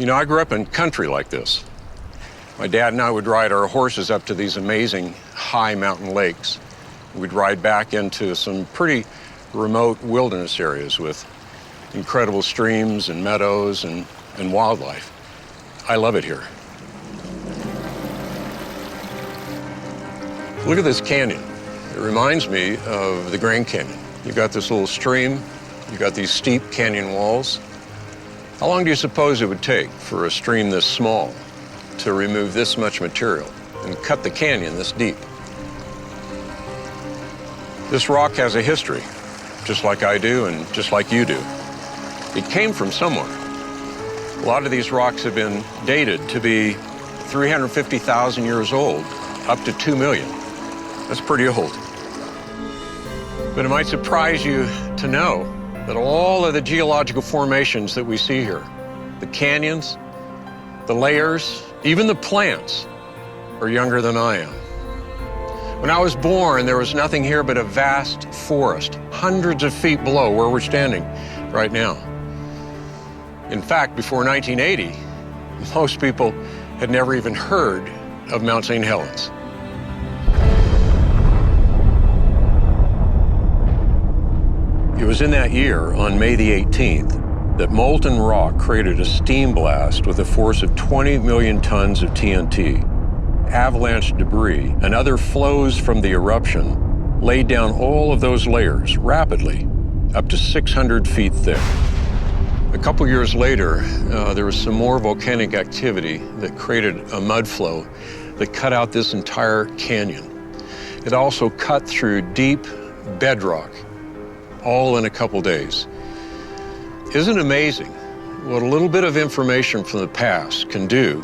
You know, I grew up in country like this. My dad and I would ride our horses up to these amazing high mountain lakes. We'd ride back into some pretty remote wilderness areas with incredible streams and meadows and wildlife. I love it here. Look at this canyon. It reminds me of the Grand Canyon. You've got this little stream, you've got these steep canyon walls. How long do you suppose it would take for a stream this small to remove this much material and cut the canyon this deep? This rock has a history, just like I do and just like you do. It came from somewhere. A lot of these rocks have been dated to be 350,000 years old, up to 2 million. That's pretty old. But it might surprise you to know that all of the geological formations that we see here, the canyons, the layers, even the plants, are younger than I am. When I was born, there was nothing here but a vast forest, hundreds of feet below where we're standing right now. In fact, before 1980, most people had never even heard of Mount St. Helens. It was in that year, on May the 18th, that molten rock created a steam blast with a force of 20 million tons of TNT. Avalanche debris and other flows from the eruption laid down all of those layers rapidly, up to 600 feet thick. A couple years later, there was some more volcanic activity that created a mud flow that cut out this entire canyon. It also cut through deep bedrock, all in a couple days. Isn't it amazing what a little bit of information from the past can do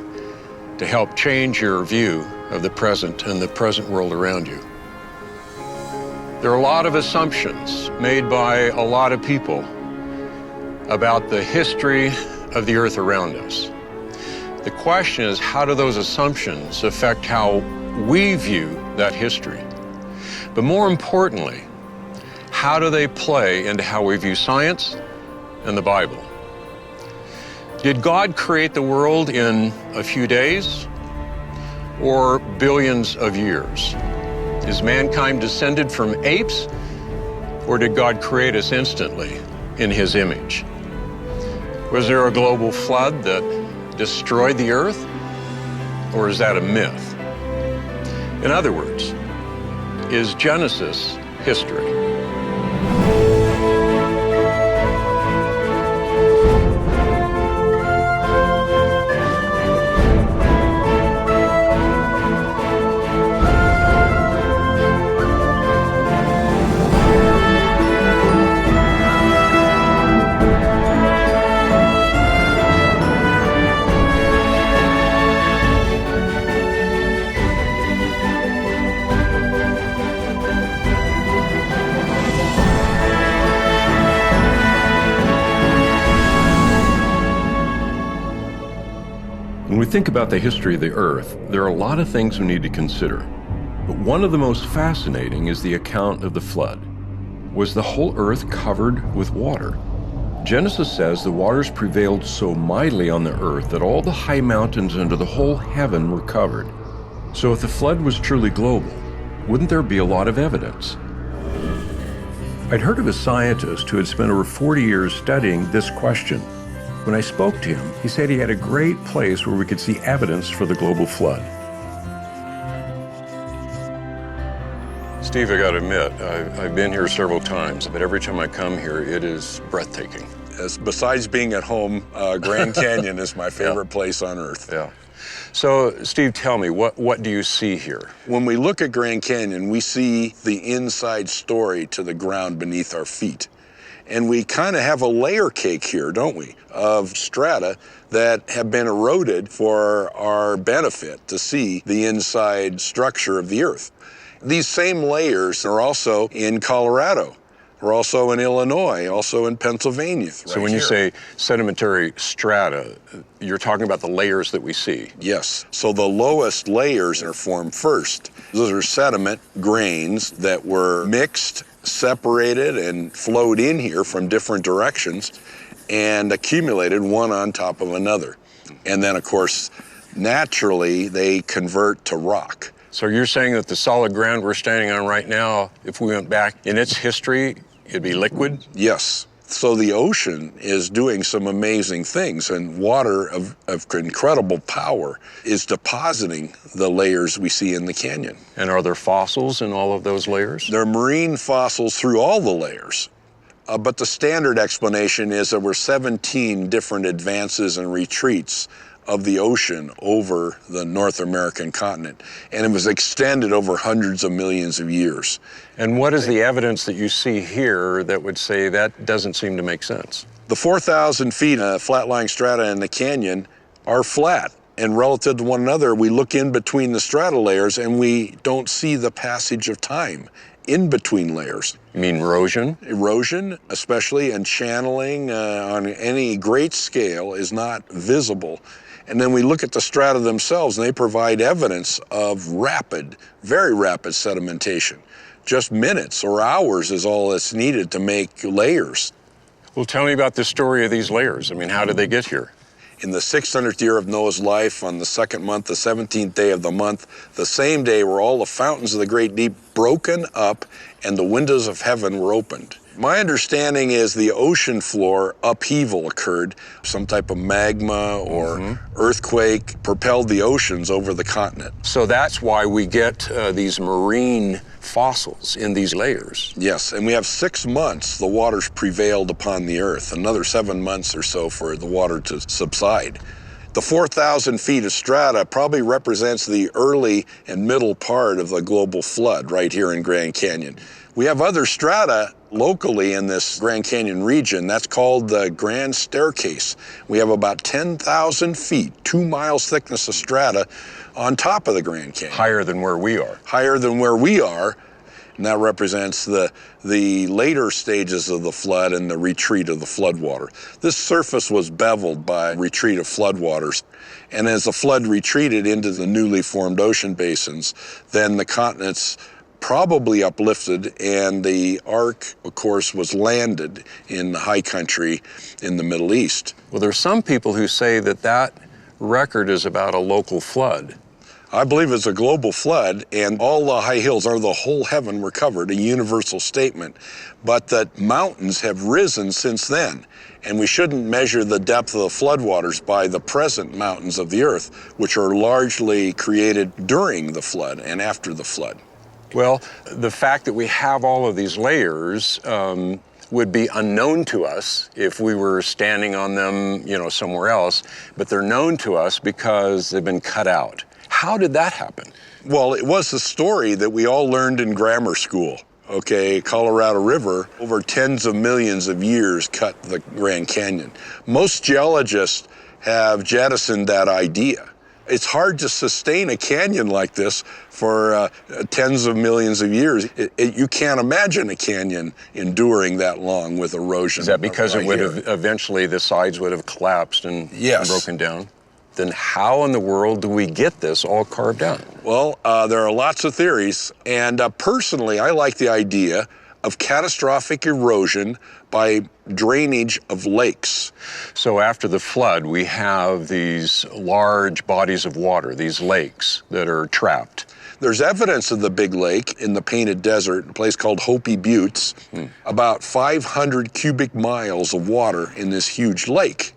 to help change your view of the present and the present world around you? There are a lot of assumptions made by a lot of people about the history of the earth around us. The question is, how do those assumptions affect how we view that history? But more importantly, how do they play into how we view science and the Bible? Did God create the world in a few days or billions of years? Is mankind descended from apes, or did God create us instantly in his image? Was there a global flood that destroyed the earth, or is that a myth? In other words, is Genesis history? When we think about the history of the Earth, there are a lot of things we need to consider. But one of the most fascinating is the account of the flood. Was the whole Earth covered with water? Genesis says the waters prevailed so mightily on the earth that all the high mountains under the whole heaven were covered. So if the flood was truly global, wouldn't there be a lot of evidence? I'd heard of a scientist who had spent over 40 years studying this question. When I spoke to him, he said he had a great place where we could see evidence for the global flood. Steve, I gotta admit, I've been here several times, but every time I come here, it is breathtaking. Besides being at home, Grand Canyon is my favorite place on earth. Yeah. So, Steve, tell me, what do you see here? When we look at Grand Canyon, we see the inside story to the ground beneath our feet. And we kind of have a layer cake here, don't we, of strata that have been eroded for our benefit to see the inside structure of the earth. These same layers are also in Colorado. We're also in Illinois, also in Pennsylvania. So when you say sedimentary strata, you're talking about the layers that we see? Yes. So the lowest layers are formed first. Those are sediment grains that were mixed, separated, and flowed in here from different directions and accumulated one on top of another. And then, of course, naturally, they convert to rock. So you're saying that the solid ground we're standing on right now, if we went back in its history, it'd be liquid? Yes. So the ocean is doing some amazing things, and water of incredible power is depositing the layers we see in the canyon. And are there fossils in all of those layers? There are marine fossils through all the layers. But the standard explanation is there were 17 different advances and retreats of the ocean over the North American continent, and it was extended over hundreds of millions of years. And what is the evidence that you see here that would say that doesn't seem to make sense? The 4,000 feet of flat-lying strata in the canyon are flat, and relative to one another, we look in between the strata layers and we don't see the passage of time in between layers. You mean erosion? Erosion, especially, and channeling on any great scale is not visible. And then we look at the strata themselves, and they provide evidence of rapid, very rapid sedimentation. Just minutes or hours is all that's needed to make layers. Well, tell me about the story of these layers. I mean, how did they get here? In the 600th year of Noah's life, on the second month, the 17th day of the month, the same day were all the fountains of the great deep broken up and the windows of heaven were opened. My understanding is the ocean floor upheaval occurred. Some type of magma or earthquake propelled the oceans over the continent. So that's why we get these marine fossils in these layers. Yes, and we have 6 months the waters prevailed upon the earth, another 7 months or so for the water to subside. The 4,000 feet of strata probably represents the early and middle part of the global flood right here in Grand Canyon. We have other strata locally in this Grand Canyon region. That's called the Grand Staircase. We have about 10,000 feet, 2 miles thickness of strata on top of the Grand Canyon. Higher than where we are. Higher than where we are. And that represents the later stages of the flood and the retreat of the floodwater. This surface was beveled by retreat of floodwaters. And as the flood retreated into the newly formed ocean basins, then the continents probably uplifted, and the ark, of course, was landed in the high country in the Middle East. Well, there's some people who say that that record is about a local flood. I believe it's a global flood, and all the high hills, or the whole heaven, were covered, a universal statement. But that mountains have risen since then, and we shouldn't measure the depth of the floodwaters by the present mountains of the earth, which are largely created during the flood and after the flood. Well, the fact that we have all of these layers would be unknown to us if we were standing on them, somewhere else, but they're known to us because they've been cut out. How did that happen? Well, it was the story that we all learned in grammar school. Okay, Colorado River, over tens of millions of years cut the Grand Canyon. Most geologists have jettisoned that idea. It's hard to sustain a canyon like this for tens of millions of years. You can't imagine a canyon enduring that long with erosion. Is that because right it would here. have eventually, the sides would have collapsed and Yes. broken down? Then how in the world do we get this all carved out? Well, there are lots of theories, and personally, I like the idea of catastrophic erosion by drainage of lakes. So after the flood, we have these large bodies of water, these lakes that are trapped. There's evidence of the big lake in the Painted Desert, a place called Hopi Buttes, about 500 cubic miles of water in this huge lake.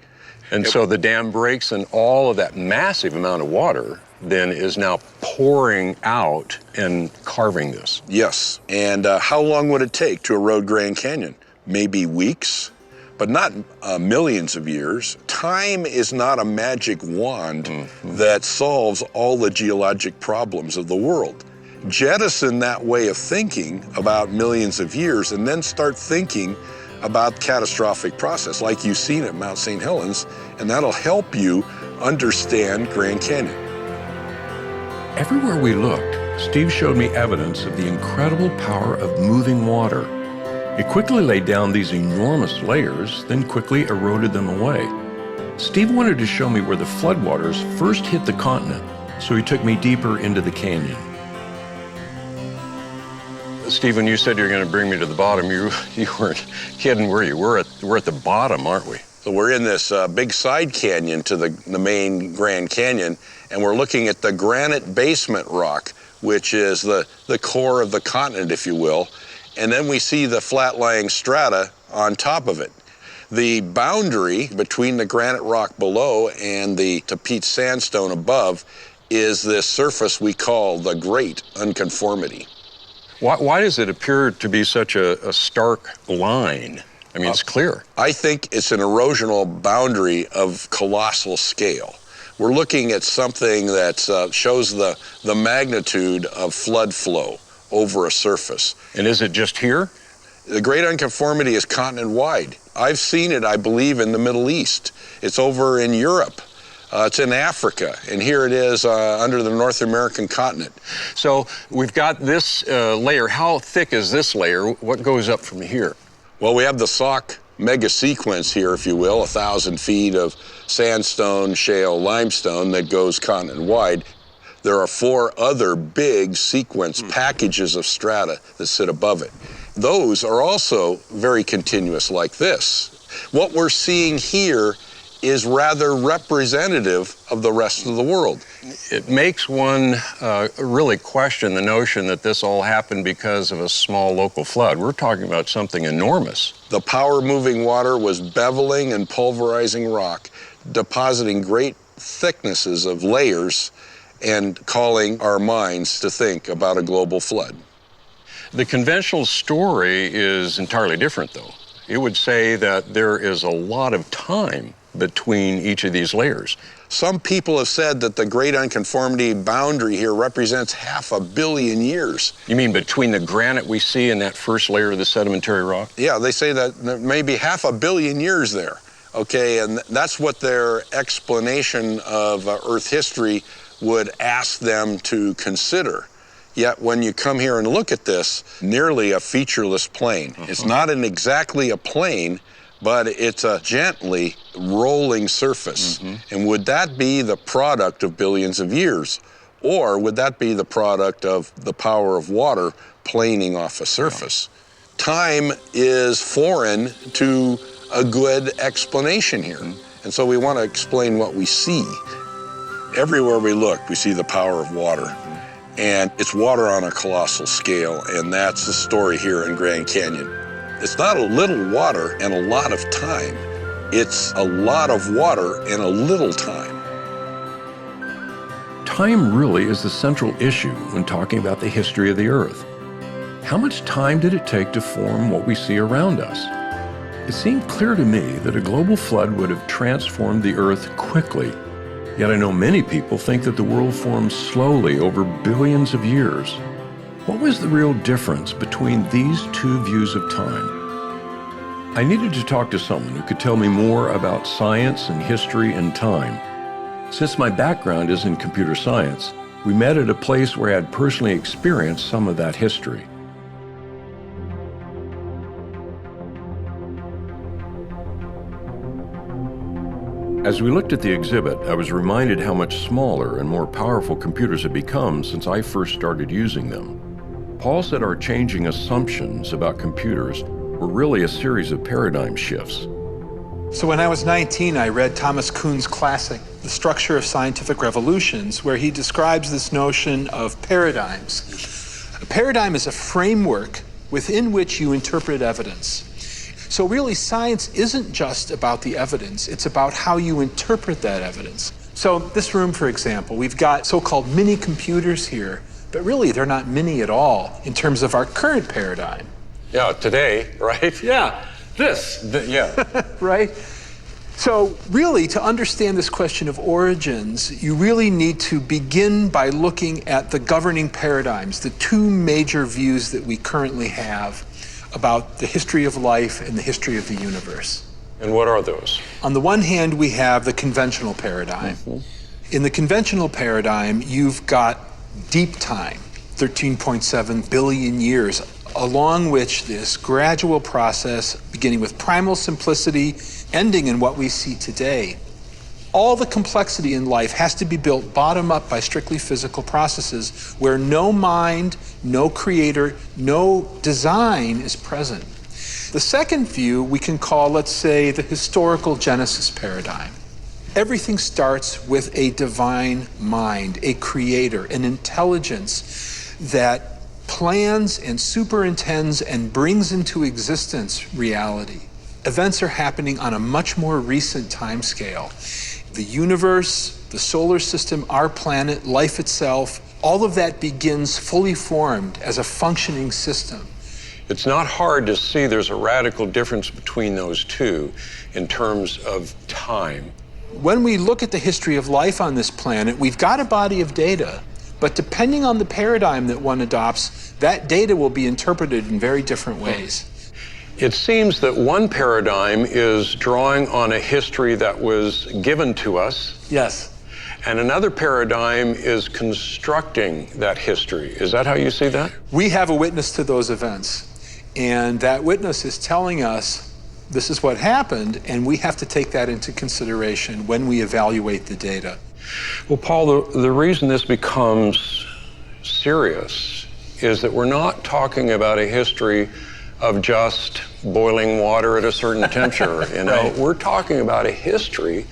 And so the dam breaks, and all of that massive amount of water then is now pouring out and carving this. Yes, and how long would it take to erode Grand Canyon? Maybe weeks, but not millions of years. Time is not a magic wand that solves all the geologic problems of the world. Jettison that way of thinking about millions of years and then start thinking about catastrophic process like you've seen at Mount St. Helens, and that'll help you understand Grand Canyon. Everywhere we looked, Steve showed me evidence of the incredible power of moving water. It quickly laid down these enormous layers, then quickly eroded them away. Steve wanted to show me where the floodwaters first hit the continent, so he took me deeper into the canyon. Stephen, you said you were going to bring me to the bottom. You weren't kidding, were you? We're at the bottom, aren't we? So we're in this big side canyon to the main Grand Canyon, and we're looking at the granite basement rock, which is the core of the continent, if you will. And then we see the flat-lying strata on top of it. The boundary between the granite rock below and the Tapeats sandstone above is this surface we call the Great Unconformity. Why does it appear to be such a stark line? I mean, it's clear. I think it's an erosional boundary of colossal scale. We're looking at something that shows the magnitude of flood flow over a surface. And is it just here? The Great Unconformity is continent-wide. I've seen it, I believe, in the Middle East. It's over in Europe. It's in Africa, and here it is under the North American continent. So we've got this layer. How thick is this layer? What goes up from here? Well, we have the Sauk mega sequence here, if you will, 1,000 feet of sandstone, shale, limestone that goes continent-wide. There are 4 other big sequence packages of strata that sit above it. Those are also very continuous like this. What we're seeing here is rather representative of the rest of the world. It makes one really question the notion that this all happened because of a small local flood. We're talking about something enormous. The power-moving water was beveling and pulverizing rock, depositing great thicknesses of layers and calling our minds to think about a global flood. The conventional story is entirely different, though. It would say that there is a lot of time between each of these layers. Some people have said that the Great Unconformity boundary here represents 500 million years. You mean between the granite we see in that first layer of the sedimentary rock? Yeah, they say that there may be 500 million years there. Okay, and that's what their explanation of Earth history would ask them to consider. Yet when you come here and look at this, nearly a featureless plain. It's not exactly a plain, but it's a gently rolling surface. And would that be the product of billions of years? Or would that be the product of the power of water planing off a surface? Time is foreign to a good explanation here. And so we want to explain what we see. Everywhere we look, we see the power of water. And it's water on a colossal scale, and that's the story here in Grand Canyon. It's not a little water and a lot of time. It's a lot of water and a little time. Time really is the central issue when talking about the history of the Earth. How much time did it take to form what we see around us? It seemed clear to me that a global flood would have transformed the Earth quickly. Yet I know many people think that the world formed slowly over billions of years. What was the real difference between these two views of time? I needed to talk to someone who could tell me more about science and history and time. Since my background is in computer science, we met at a place where I had personally experienced some of that history. As we looked at the exhibit, I was reminded how much smaller and more powerful computers have become since I first started using them. Paul said our changing assumptions about computers were really a series of paradigm shifts. So when I was 19, I read Thomas Kuhn's classic, The Structure of Scientific Revolutions, where he describes this notion of paradigms. A paradigm is a framework within which you interpret evidence. So really, science isn't just about the evidence, it's about how you interpret that evidence. So this room, for example, we've got so-called mini computers here, but really they're not mini at all in terms of our current paradigm. Yeah, today, right? Yeah, this. Yeah. Right? So really, to understand this question of origins, you really need to begin by looking at the governing paradigms, the 2 major views that we currently have about the history of life and the history of the universe. And what are those? On the one hand, we have the conventional paradigm. In the conventional paradigm, you've got deep time, 13.7 billion years, along which this gradual process, beginning with primal simplicity, ending in what we see today. All the complexity in life has to be built bottom up by strictly physical processes where no mind, no creator, no design is present. The second view we can call, let's say, the historical Genesis paradigm. Everything starts with a divine mind, a creator, an intelligence that plans and superintends and brings into existence reality. Events are happening on a much more recent time scale. The universe, the solar system, our planet, life itself, all of that begins fully formed as a functioning system. It's not hard to see there's a radical difference between those two in terms of time. When we look at the history of life on this planet, we've got a body of data, but depending on the paradigm that one adopts, that data will be interpreted in very different ways. It seems that one paradigm is drawing on a history that was given to us. Yes. And another paradigm is constructing that history. Is that how you see that? We have a witness to those events, and that witness is telling us this is what happened, and we have to take that into consideration when we evaluate the data. Well, Paul, the reason this becomes serious is that we're not talking about a history of just boiling water at a certain temperature. You know, Right. We're talking about a history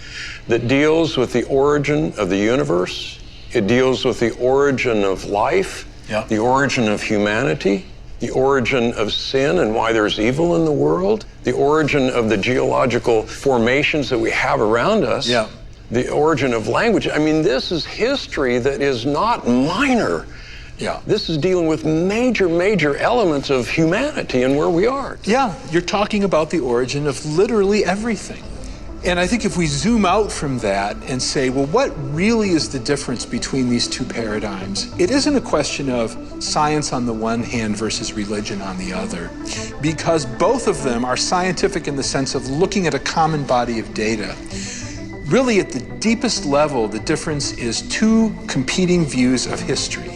that deals with the origin of the universe. It deals with the origin of life, Yeah. the origin of humanity, the origin of sin and why there's evil in the world, the origin of the geological formations that we have around us, Yeah. the origin of language. I mean, this is history that is not minor. Yeah. This is dealing with major elements of humanity and where we are. Yeah, you're talking about the origin of literally everything. And I think if we zoom out from that and say, well, what really is the difference between these two paradigms? It isn't a question of science on the one hand versus religion on the other, because both of them are scientific in the sense of looking at a common body of data. Really, at the deepest level, the difference is two competing views of history.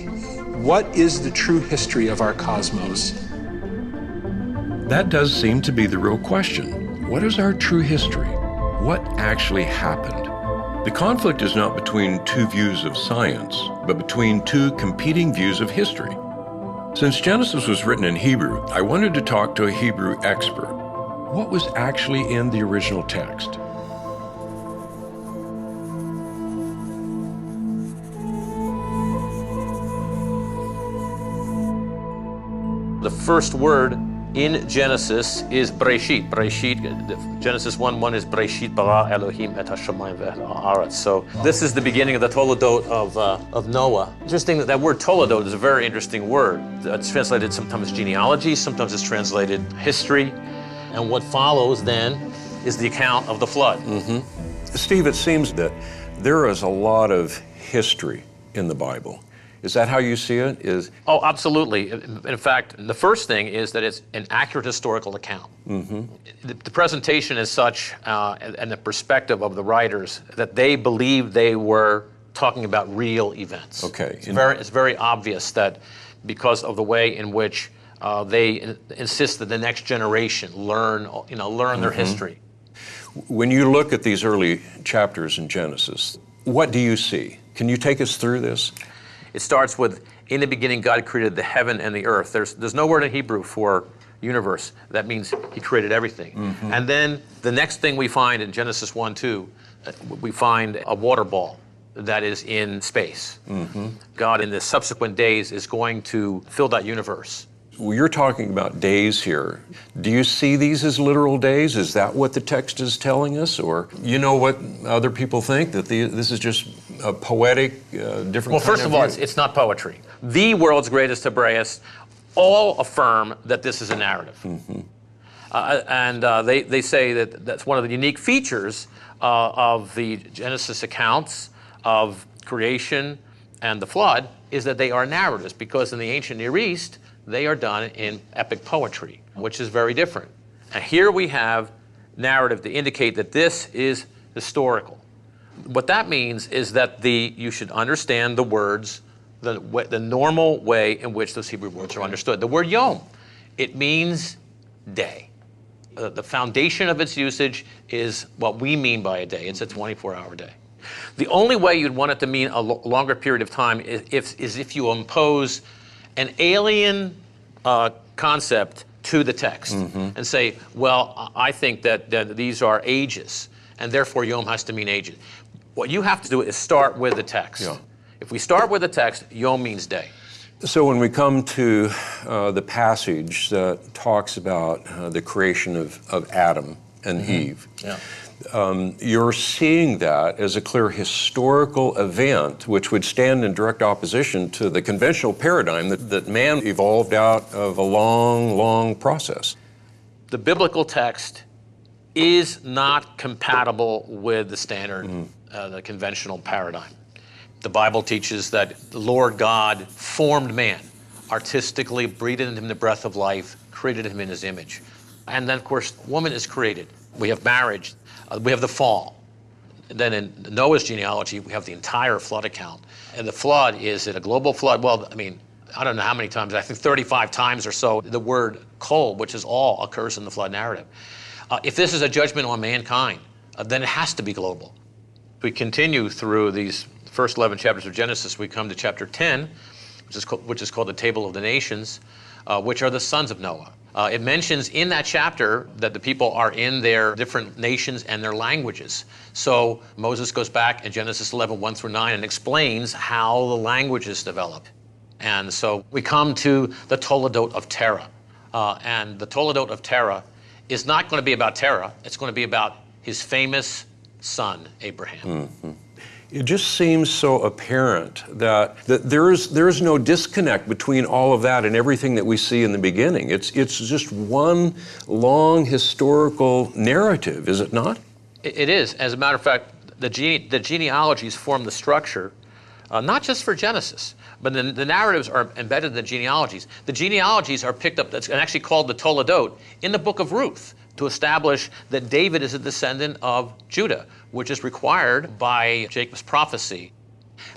What is the true history of our cosmos? That does seem to be the real question. What is our true history? What actually happened? The conflict is not between two views of science, but between two competing views of history. Since Genesis was written in Hebrew, I wanted to talk to a Hebrew expert. What was actually in the original text? The first word in Genesis is Breshit. Breshit, Genesis 1:1 is Breshit bara Elohim et hashamayim ve'et ha'aretz. So this is the beginning of the Toledot of Noah. Interesting that word Toledot is a very interesting word. It's translated sometimes genealogy, sometimes it's translated history. And what follows then is the account of the flood. Steve, it seems that there is a lot of history in the Bible. Is that how you see it? Oh, absolutely. In fact, the first thing is that it's an accurate historical account. The presentation is such, and the perspective of the writers, that they believe they were talking about real events. Okay. It's very obvious that because of the way in which they insist that the next generation learn their history. When you look at these early chapters in Genesis, what do you see? Can you take us through this? It starts with, in the beginning, God created the heaven and the earth. There's no word in Hebrew for universe. That means he created everything. And then the next thing we find in Genesis 1:2, we find a water ball that is in space. God, in the subsequent days, is going to fill that universe. Well, you're talking about days here. Do you see these as literal days? Is that what the text is telling us? Or you know what other people think, that this is just a poetic, different Well, kind first of all, view? it's not poetry. The world's greatest Hebraists all affirm that this is a narrative. They say that that's one of the unique features of the Genesis accounts of creation and the flood, is that they are narratives, because in the ancient Near East, they are done in epic poetry, which is very different. And here we have narrative to indicate that this is historical. What that means is that you should understand the words, the normal way in which those Hebrew words are understood. The word yom, it means day. The foundation of its usage is what we mean by a day. It's a 24-hour day. The only way you'd want it to mean a longer period of time is if you impose an alien concept to the text and say, well, I think that these are ages, and therefore Yom has to mean ages. What you have to do is start with the text. Yeah. If we start with the text, Yom means day. So when we come to the passage that talks about the creation of Adam and Eve, you're seeing that as a clear historical event which would stand in direct opposition to the conventional paradigm that man evolved out of a long, long process. The biblical text is not compatible with the standard, the conventional paradigm. The Bible teaches that the Lord God formed man, artistically breathed in him the breath of life, created him in his image. And then, of course, woman is created. We have marriage. We have the fall. Then in Noah's genealogy, we have the entire flood account. And the flood, is it a global flood? Well, I mean, I don't know how many times, I think 35 times or so, the word kol, which is all, occurs in the flood narrative. If this is a judgment on mankind, then it has to be global. We continue through these first 11 chapters of Genesis. We come to chapter 10, which is called the Table of the Nations, which are the sons of Noah. It mentions in that chapter that the people are in their different nations and their languages. So Moses goes back in Genesis 11, 1 through 9, and explains how the languages develop. And so we come to the Toledot of Terah. And the Toledot of Terah is not going to be about Terah. It's going to be about his famous son, Abraham. It just seems so apparent that there is no disconnect between all of that and everything that we see in the beginning. It's just one long historical narrative, is it not? It is. As a matter of fact, the genealogies form the structure, not just for Genesis, but the narratives are embedded in the genealogies. The genealogies are picked up, that's actually called the Toledot, in the book of Ruth, to establish that David is a descendant of Judah, which is required by Jacob's prophecy.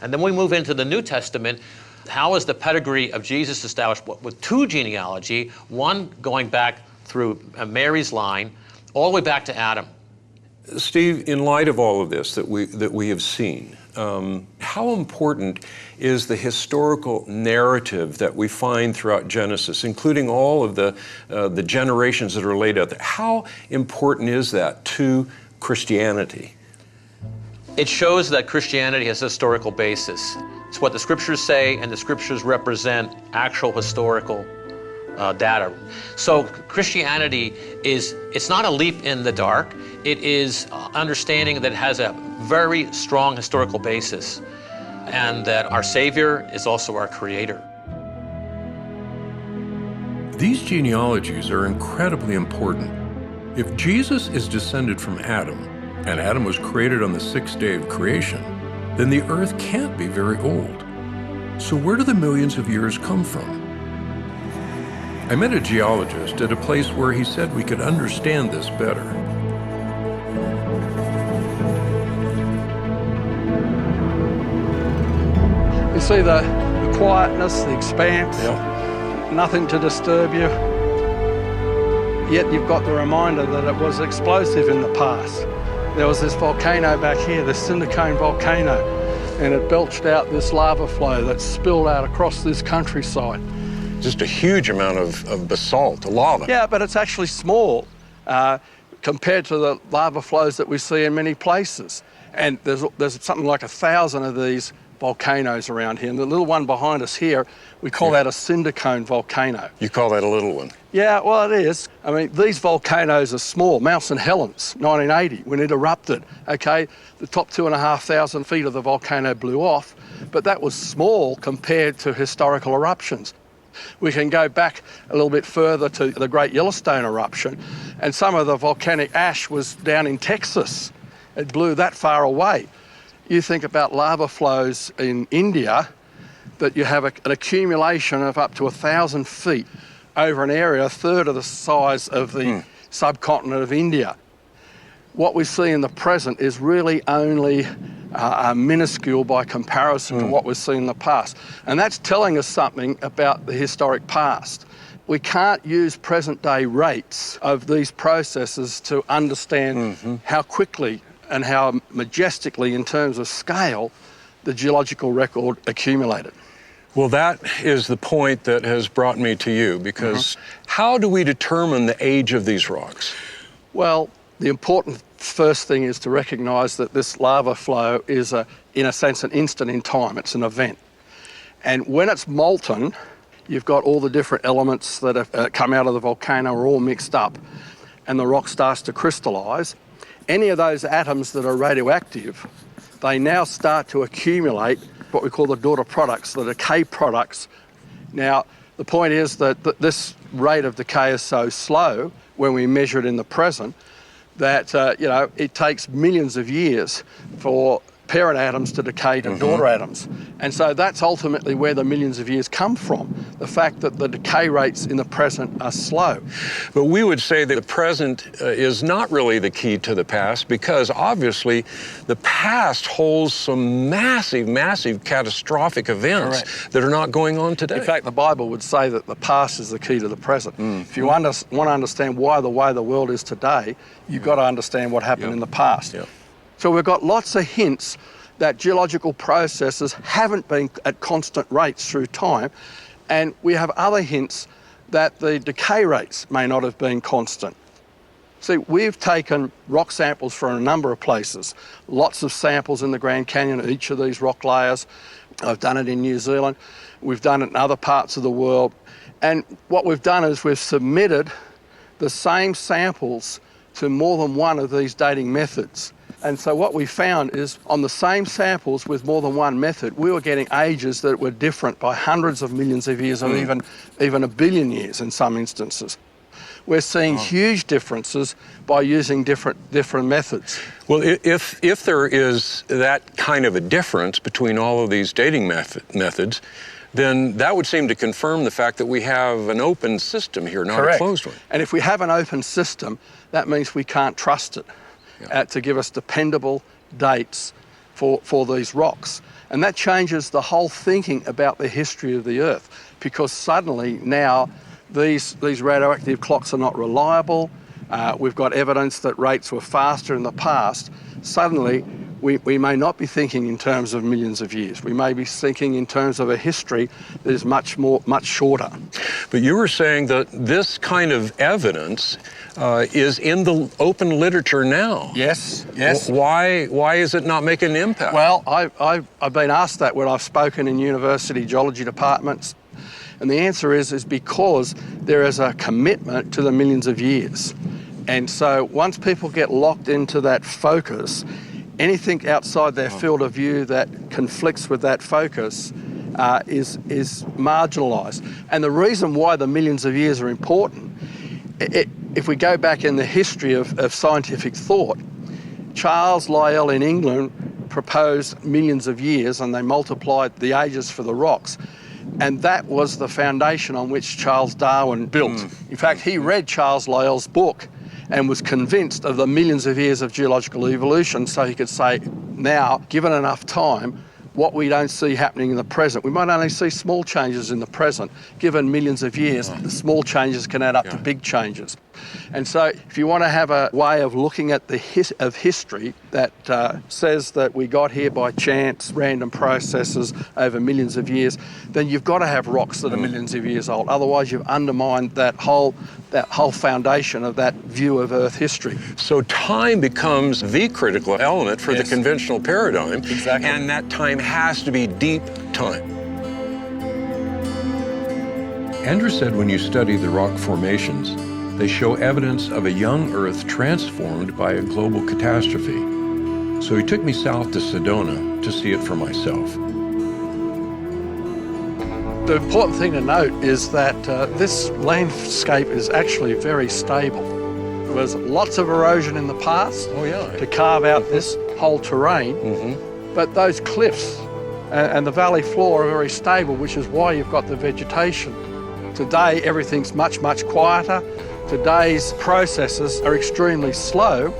And then we move into the New Testament. How is the pedigree of Jesus established? With two genealogy, one going back through Mary's line, all the way back to Adam. Steve, in light of all of this that we have seen, how important is the historical narrative that we find throughout Genesis, including all of the generations that are laid out there? How important is that to Christianity? It shows that Christianity has a historical basis. It's what the scriptures say, and the scriptures represent actual historical data. So Christianity it's not a leap in the dark. It is understanding that it has a very strong historical basis, and that our Savior is also our Creator. These genealogies are incredibly important. If Jesus is descended from Adam, and Adam was created on the sixth day of creation, then the earth can't be very old. So where do the millions of years come from? I met a geologist at a place where he said we could understand this better. You see the quietness, the expanse, nothing to disturb you. Yet you've got the reminder that it was explosive in the past. There was this volcano back here, the cinder cone volcano, and it belched out this lava flow that spilled out across this countryside. Just a huge amount of basalt, lava. Yeah, but it's actually small compared to the lava flows that we see in many places. And there's something like 1,000 of these volcanoes around here. And the little one behind us here, we call that a cinder cone volcano. You call that a little one? Yeah, well, it is. I mean, these volcanoes are small. Mount St. Helens, 1980, when it erupted, okay? The top 2,500 feet of the volcano blew off, but that was small compared to historical eruptions. We can go back a little bit further to the Great Yellowstone eruption, and some of the volcanic ash was down in Texas. It blew that far away. You think about lava flows in India, that you have an accumulation of up to 1,000 feet over an area a third of the size of the subcontinent of India. What we see in the present is really only minuscule by comparison to what we've seen in the past. And that's telling us something about the historic past. We can't use present day rates of these processes to understand how quickly and how majestically, in terms of scale, the geological record accumulated. Well, that is the point that has brought me to you, because how do we determine the age of these rocks? Well, the important first thing is to recognise that this lava flow is, in a sense, an instant in time. It's an event. And when it's molten, you've got all the different elements that have come out of the volcano are all mixed up, and the rock starts to crystallise. Any of those atoms that are radioactive, they now start to accumulate what we call the daughter products, the decay products. Now, the point is that this rate of decay is so slow when we measure it in the present that, it takes millions of years for parent atoms to decay to daughter atoms. And so that's ultimately where the millions of years come from, the fact that the decay rates in the present are slow. But we would say that the present is not really the key to the past, because obviously the past holds some massive, massive catastrophic events that are not going on today. In fact, the Bible would say that the past is the key to the present. If you want to understand why the way the world is today, you've got to understand what happened in the past. So we've got lots of hints that geological processes haven't been at constant rates through time, and we have other hints that the decay rates may not have been constant. See, we've taken rock samples from a number of places, lots of samples in the Grand Canyon, each of these rock layers. I've done it in New Zealand, we've done it in other parts of the world, and what we've done is we've submitted the same samples to more than one of these dating methods. And so what we found is on the same samples with more than one method, we were getting ages that were different by hundreds of millions of years, or even a billion years in some instances. We're seeing huge differences by using different methods. Well, if there is that kind of a difference between all of these dating methods, then that would seem to confirm the fact that we have an open system here, not a closed one. And if we have an open system, that means we can't trust it to give us dependable dates for these rocks. And that changes the whole thinking about the history of the Earth, because suddenly now these radioactive clocks are not reliable. We've got evidence that rates were faster in the past. Suddenly, we may not be thinking in terms of millions of years. We may be thinking in terms of a history that is much shorter. But you were saying that this kind of evidence is in the open literature now. Yes. Why is it not making an impact? Well, I've been asked that when I've spoken in university geology departments. And the answer is because there is a commitment to the millions of years. And so once people get locked into that focus, anything outside their field of view that conflicts with that focus is marginalised. And the reason why the millions of years are important, if we go back in the history of scientific thought, Charles Lyell in England proposed millions of years, and they multiplied the ages for the rocks. And that was the foundation on which Charles Darwin built. In fact, he read Charles Lyell's book and was convinced of the millions of years of geological evolution, so he could say, now, given enough time, what we don't see happening in the present. We might only see small changes in the present. Given millions of years, the small changes can add up to big changes. And so if you want to have a way of looking at the history that says that we got here by chance, random processes over millions of years, then you've got to have rocks that are millions of years old. Otherwise, you've undermined that whole foundation of that view of Earth history. So time becomes the critical element for the conventional paradigm. Exactly. And that time has to be deep time. Andrew said when you study the rock formations, they show evidence of a young Earth transformed by a global catastrophe. So he took me south to Sedona to see it for myself. The important thing to note is that this landscape is actually very stable. There was lots of erosion in the past to carve out this whole terrain, but those cliffs and the valley floor are very stable, which is why you've got the vegetation. Today, everything's much quieter. Today's processes are extremely slow,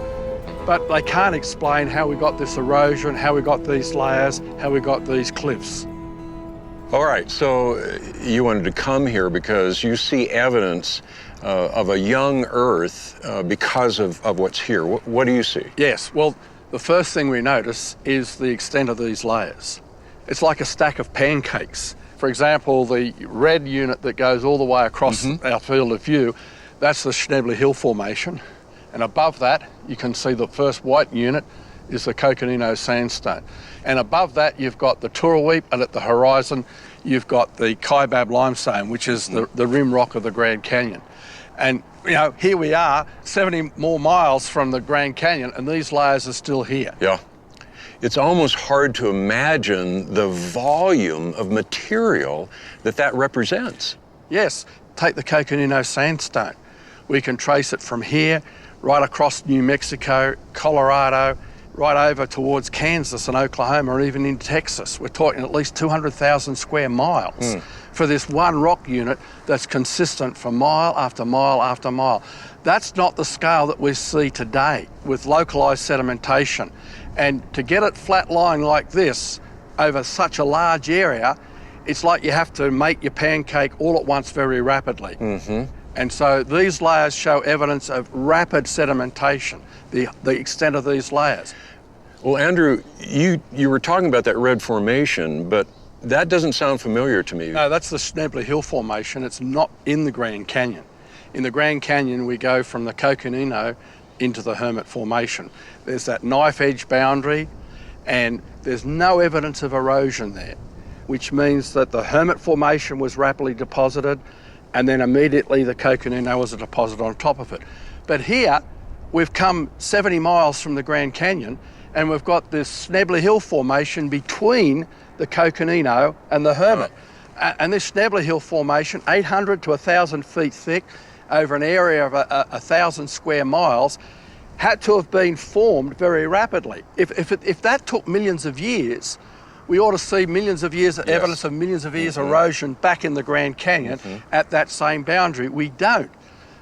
but they can't explain how we got this erosion, how we got these layers, how we got these cliffs. All right, so you wanted to come here because you see evidence of a young Earth because of what's here. What do you see? Yes, well, the first thing we notice is the extent of these layers. It's like a stack of pancakes. For example, the red unit that goes all the way across our field of view, that's the Schnebly Hill Formation. And above that, you can see the first white unit is the Coconino Sandstone. And above that, you've got the Toorawheep, and at the horizon, you've got the Kaibab Limestone, which is the rim rock of the Grand Canyon. And, you know, here we are, 70 more miles from the Grand Canyon, and these layers are still here. Yeah. It's almost hard to imagine the volume of material that represents. Yes, take the Coconino Sandstone. We can trace it from here, right across New Mexico, Colorado, right over towards Kansas and Oklahoma, or even in Texas. We're talking at least 200,000 square miles for this one rock unit that's consistent for mile after mile after mile. That's not the scale that we see today with localised sedimentation. And to get it flat lying like this over such a large area, it's like you have to make your pancake all at once very rapidly. And so these layers show evidence of rapid sedimentation, the extent of these layers. Well, Andrew, you were talking about that red formation, but that doesn't sound familiar to me. No, that's the Schnebly Hill Formation. It's not in the Grand Canyon. In the Grand Canyon, we go from the Coconino into the Hermit Formation. There's that knife edge boundary, and there's no evidence of erosion there, which means that the Hermit Formation was rapidly deposited, and then immediately the Coconino was a deposit on top of it. But here, we've come 70 miles from the Grand Canyon, and we've got this Schnebly Hill Formation between the Coconino and the Hermit. And this Schnebly Hill Formation, 800 to 1,000 feet thick, over an area of 1,000 square miles, had to have been formed very rapidly. If that took millions of years, we ought to see millions of years, evidence of millions of years erosion back in the Grand Canyon at that same boundary. We don't.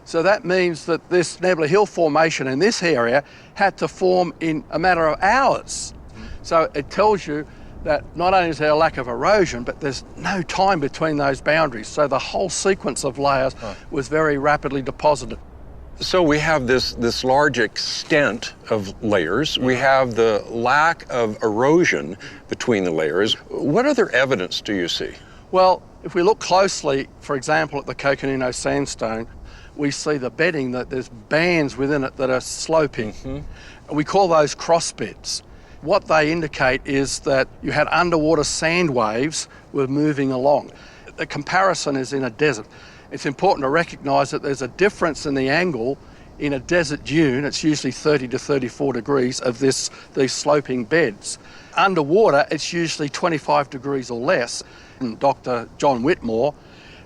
So that means that this Schnebly Hill Formation in this area had to form in a matter of hours. So it tells you that not only is there a lack of erosion, but there's no time between those boundaries. So the whole sequence of layers was very rapidly deposited. So we have this large extent of layers. We have the lack of erosion between the layers. What other evidence do you see? Well, if we look closely, for example, at the Coconino Sandstone, we see the bedding, that there's bands within it that are sloping. We call those cross beds. What they indicate is that you had underwater sand waves were moving along. The comparison is in a desert. It's important to recognise that there's a difference in the angle in a desert dune. It's usually 30 to 34 degrees of these sloping beds. Underwater, it's usually 25 degrees or less. And Dr. John Whitmore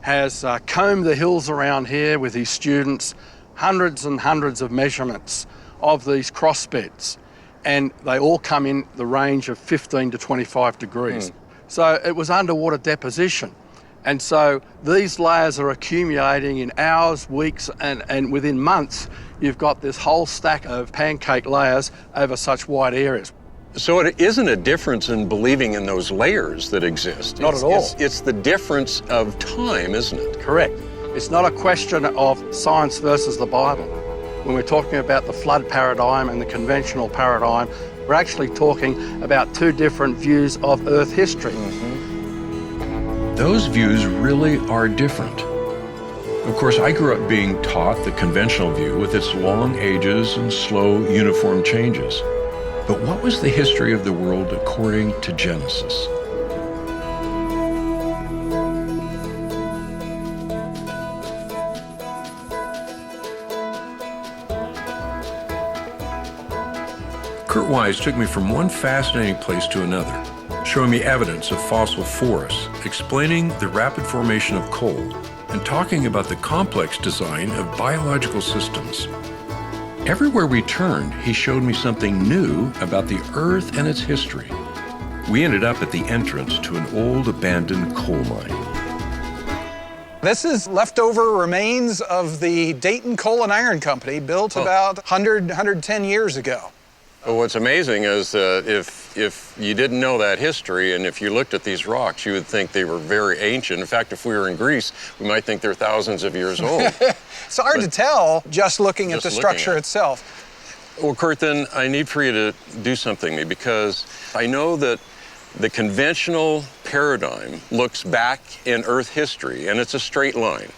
has combed the hills around here with his students, hundreds and hundreds of measurements of these cross beds. And they all come in the range of 15 to 25 degrees. So it was underwater deposition. And so these layers are accumulating in hours, weeks, and within months, you've got this whole stack of pancake layers over such wide areas. So it isn't a difference in believing in those layers that exist. Not at all. It's the difference of time, isn't it? Correct. It's not a question of science versus the Bible. When we're talking about the flood paradigm and the conventional paradigm, we're actually talking about two different views of Earth history. Those views really are different. Of course, I grew up being taught the conventional view with its long ages and slow, uniform changes. But what was the history of the world according to Genesis? Kurt Wise took me from one fascinating place to another, showing me evidence of fossil forests, explaining the rapid formation of coal, and talking about the complex design of biological systems. Everywhere we turned, he showed me something new about the Earth and its history. We ended up at the entrance to an old abandoned coal mine. This is leftover remains of the Dayton Coal and Iron Company, built about 110 years ago. Well, what's amazing is that if you didn't know that history and if you looked at these rocks, you would think they were very ancient. In fact, if we were in Greece, we might think they're thousands of years old. It's hard to tell just looking at the structure itself. Well, Kurt, then I need for you to do something to me, because I know that The conventional paradigm looks back in Earth history, and it's a straight line.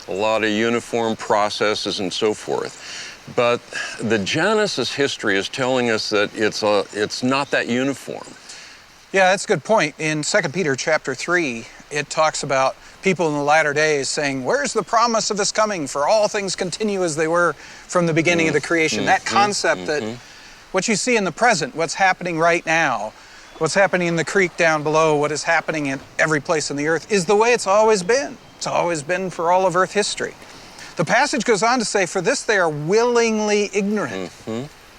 A lot of uniform processes and so forth. But the Genesis history is telling us that it's not that uniform. Yeah, that's a good point. In 2 Peter chapter 3, it talks about people in the latter days saying, where's the promise of this coming? For all things continue as they were from the beginning of the creation. That concept that what you see in the present, what's happening right now, what's happening in the creek down below, what is happening in every place on the earth, is the way it's always been. It's always been for all of Earth history. The passage goes on to say, for this they are willingly ignorant.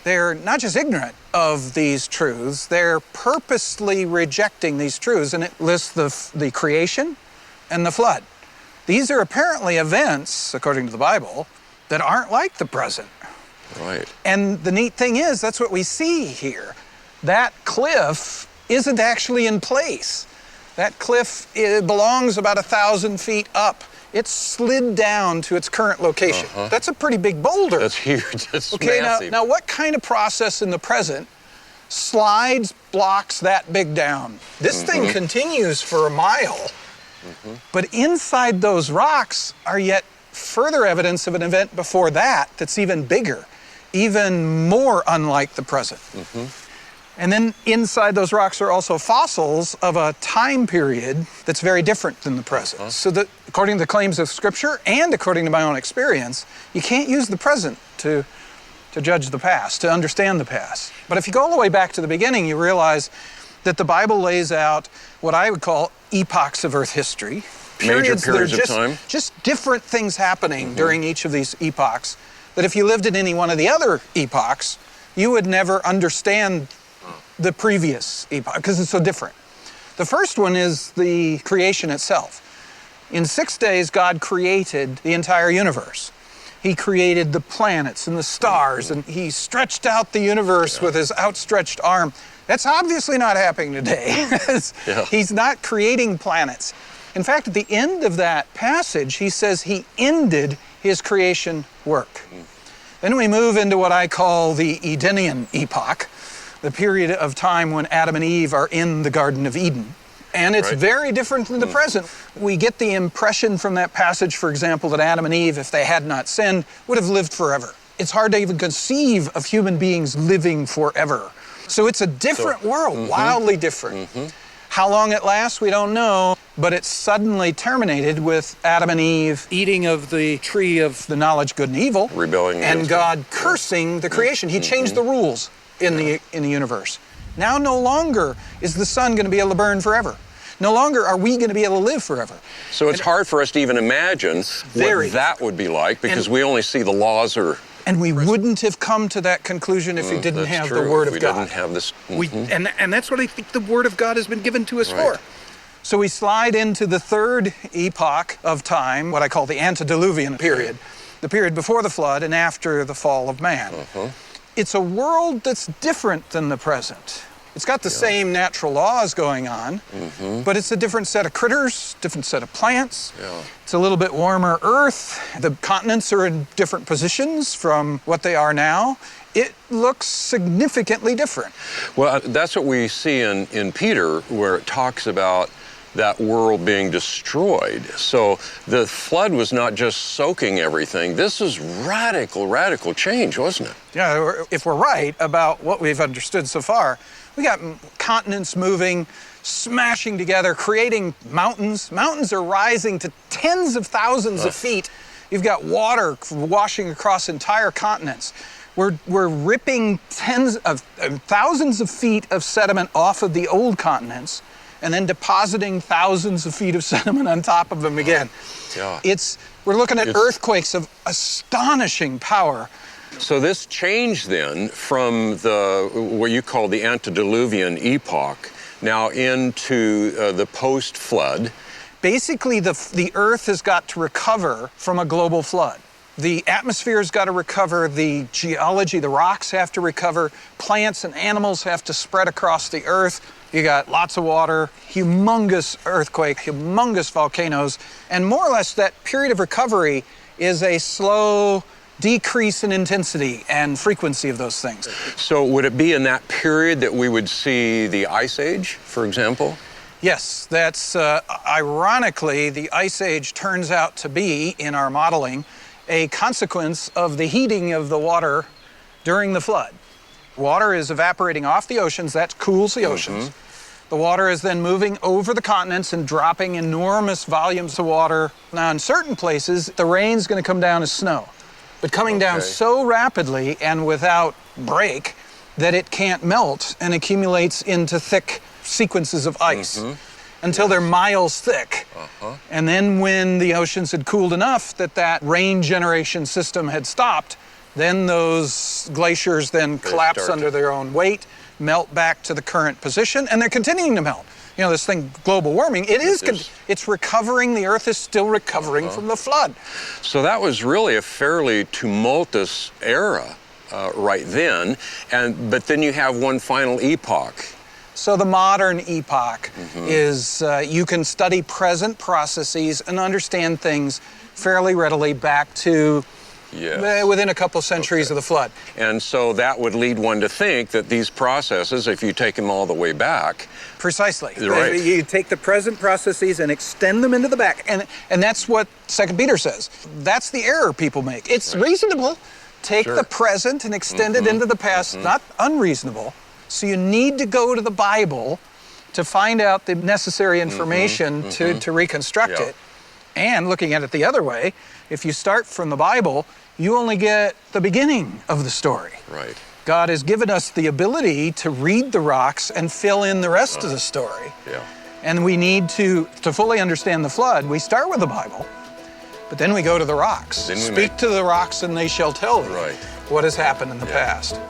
They're not just ignorant of these truths, they're purposely rejecting these truths. And it lists the creation and the flood. These are apparently events, according to the Bible, that aren't like the present. Right. And the neat thing is, that's what we see here. That cliff isn't actually in place. That cliff belongs about 1,000 feet up. It's slid down to its current location. That's a pretty big boulder. That's huge. That's okay, massive. now what kind of process in the present slides blocks that big down? This thing continues for a mile. But inside those rocks are yet further evidence of an event before that that's even bigger, even more unlike the present. And then inside those rocks are also fossils of a time period that's very different than the present. So that, according to the claims of Scripture and according to my own experience, you can't use the present to judge the past, to understand the past. But if you go all the way back to the beginning, you realize that the Bible lays out what I would call epochs of Earth history. Major periods that are of time. Just different things happening during each of these epochs, that if you lived in any one of the other epochs, you would never understand the previous epoch, because it's so different. The first one is the creation itself. In 6 days, God created the entire universe. He created the planets and the stars, and he stretched out the universe with his outstretched arm. That's obviously not happening today. He's not creating planets. In fact, at the end of that passage, he says he ended his creation work. Then we move into what I call the Edenian epoch, the period of time when Adam and Eve are in the Garden of Eden. And it's very different than the present. We get the impression from that passage, for example, that Adam and Eve, if they had not sinned, would have lived forever. It's hard to even conceive of human beings living forever. So it's a different world, wildly different. How long it lasts, we don't know, but it suddenly terminated with Adam and Eve eating of the tree of the knowledge good and evil, rebelling, and God cursing the creation. He changed the rules in the universe. Now no longer is the sun going to be able to burn forever. No longer are we going to be able to live forever. So it's hard for us to even imagine what that would be like, because we only see the laws are... And we wouldn't have come to that conclusion if we didn't have the Word of God. We didn't have this... And that's what I think the Word of God has been given to us for. So we slide into the third epoch of time, what I call the antediluvian period, the period before the flood and after the fall of man. It's a world that's different than the present. It's got the same natural laws going on, but it's a different set of critters, different set of plants. It's a little bit warmer earth. The continents are in different positions from what they are now. It looks significantly different. Well, that's what we see in Peter, where it talks about that world being destroyed. So the flood was not just soaking everything. This is radical change, wasn't it? Yeah, if we're right about what we've understood so far, we got continents moving, smashing together, creating mountains. Mountains are rising to tens of thousands of feet. You've got water washing across entire continents. We're ripping thousands of feet of sediment off of the old continents and then depositing thousands of feet of sediment on top of them again. We're looking at earthquakes of astonishing power. So this change then from what you call the antediluvian epoch now into the post-flood. Basically, the earth has got to recover from a global flood. The atmosphere's got to recover, the geology, the rocks have to recover, plants and animals have to spread across the earth. You got lots of water, humongous earthquake, humongous volcanoes, and more or less that period of recovery is a slow, decrease in intensity and frequency of those things. So would it be in that period that we would see the Ice Age, for example? Yes, that's ironically, the Ice Age turns out to be, in our modeling, a consequence of the heating of the water during the flood. Water is evaporating off the oceans, that cools the oceans. The water is then moving over the continents and dropping enormous volumes of water. Now, in certain places, the rain's going to come down as snow, but coming down so rapidly and without break that it can't melt and accumulates into thick sequences of ice until they're miles thick. And then when the oceans had cooled enough that that rain generation system had stopped, then those glaciers then collapse under their own weight, melt back to the current position, and they're continuing to melt. You know, this thing, global warming, it's recovering, the Earth is still recovering from the flood. So that was really a fairly tumultuous era right then, but then you have one final epoch. So the modern epoch is you can study present processes and understand things fairly readily back to within a couple centuries of the flood. And so that would lead one to think that these processes, if you take them all the way back... Precisely. Right. You take the present processes and extend them into the back. And that's what 2 Peter says. That's the error people make. It's reasonable. Take the present and extend it into the past. Not unreasonable. So you need to go to the Bible to find out the necessary information to reconstruct it. And looking at it the other way, if you start from the Bible, you only get the beginning of the story. Right. God has given us the ability to read the rocks and fill in the rest of the story. Yeah. And we need to fully understand the flood, we start with the Bible, but then we go to the rocks. Then we Speak to the rocks and they shall tell thee what has happened in the past.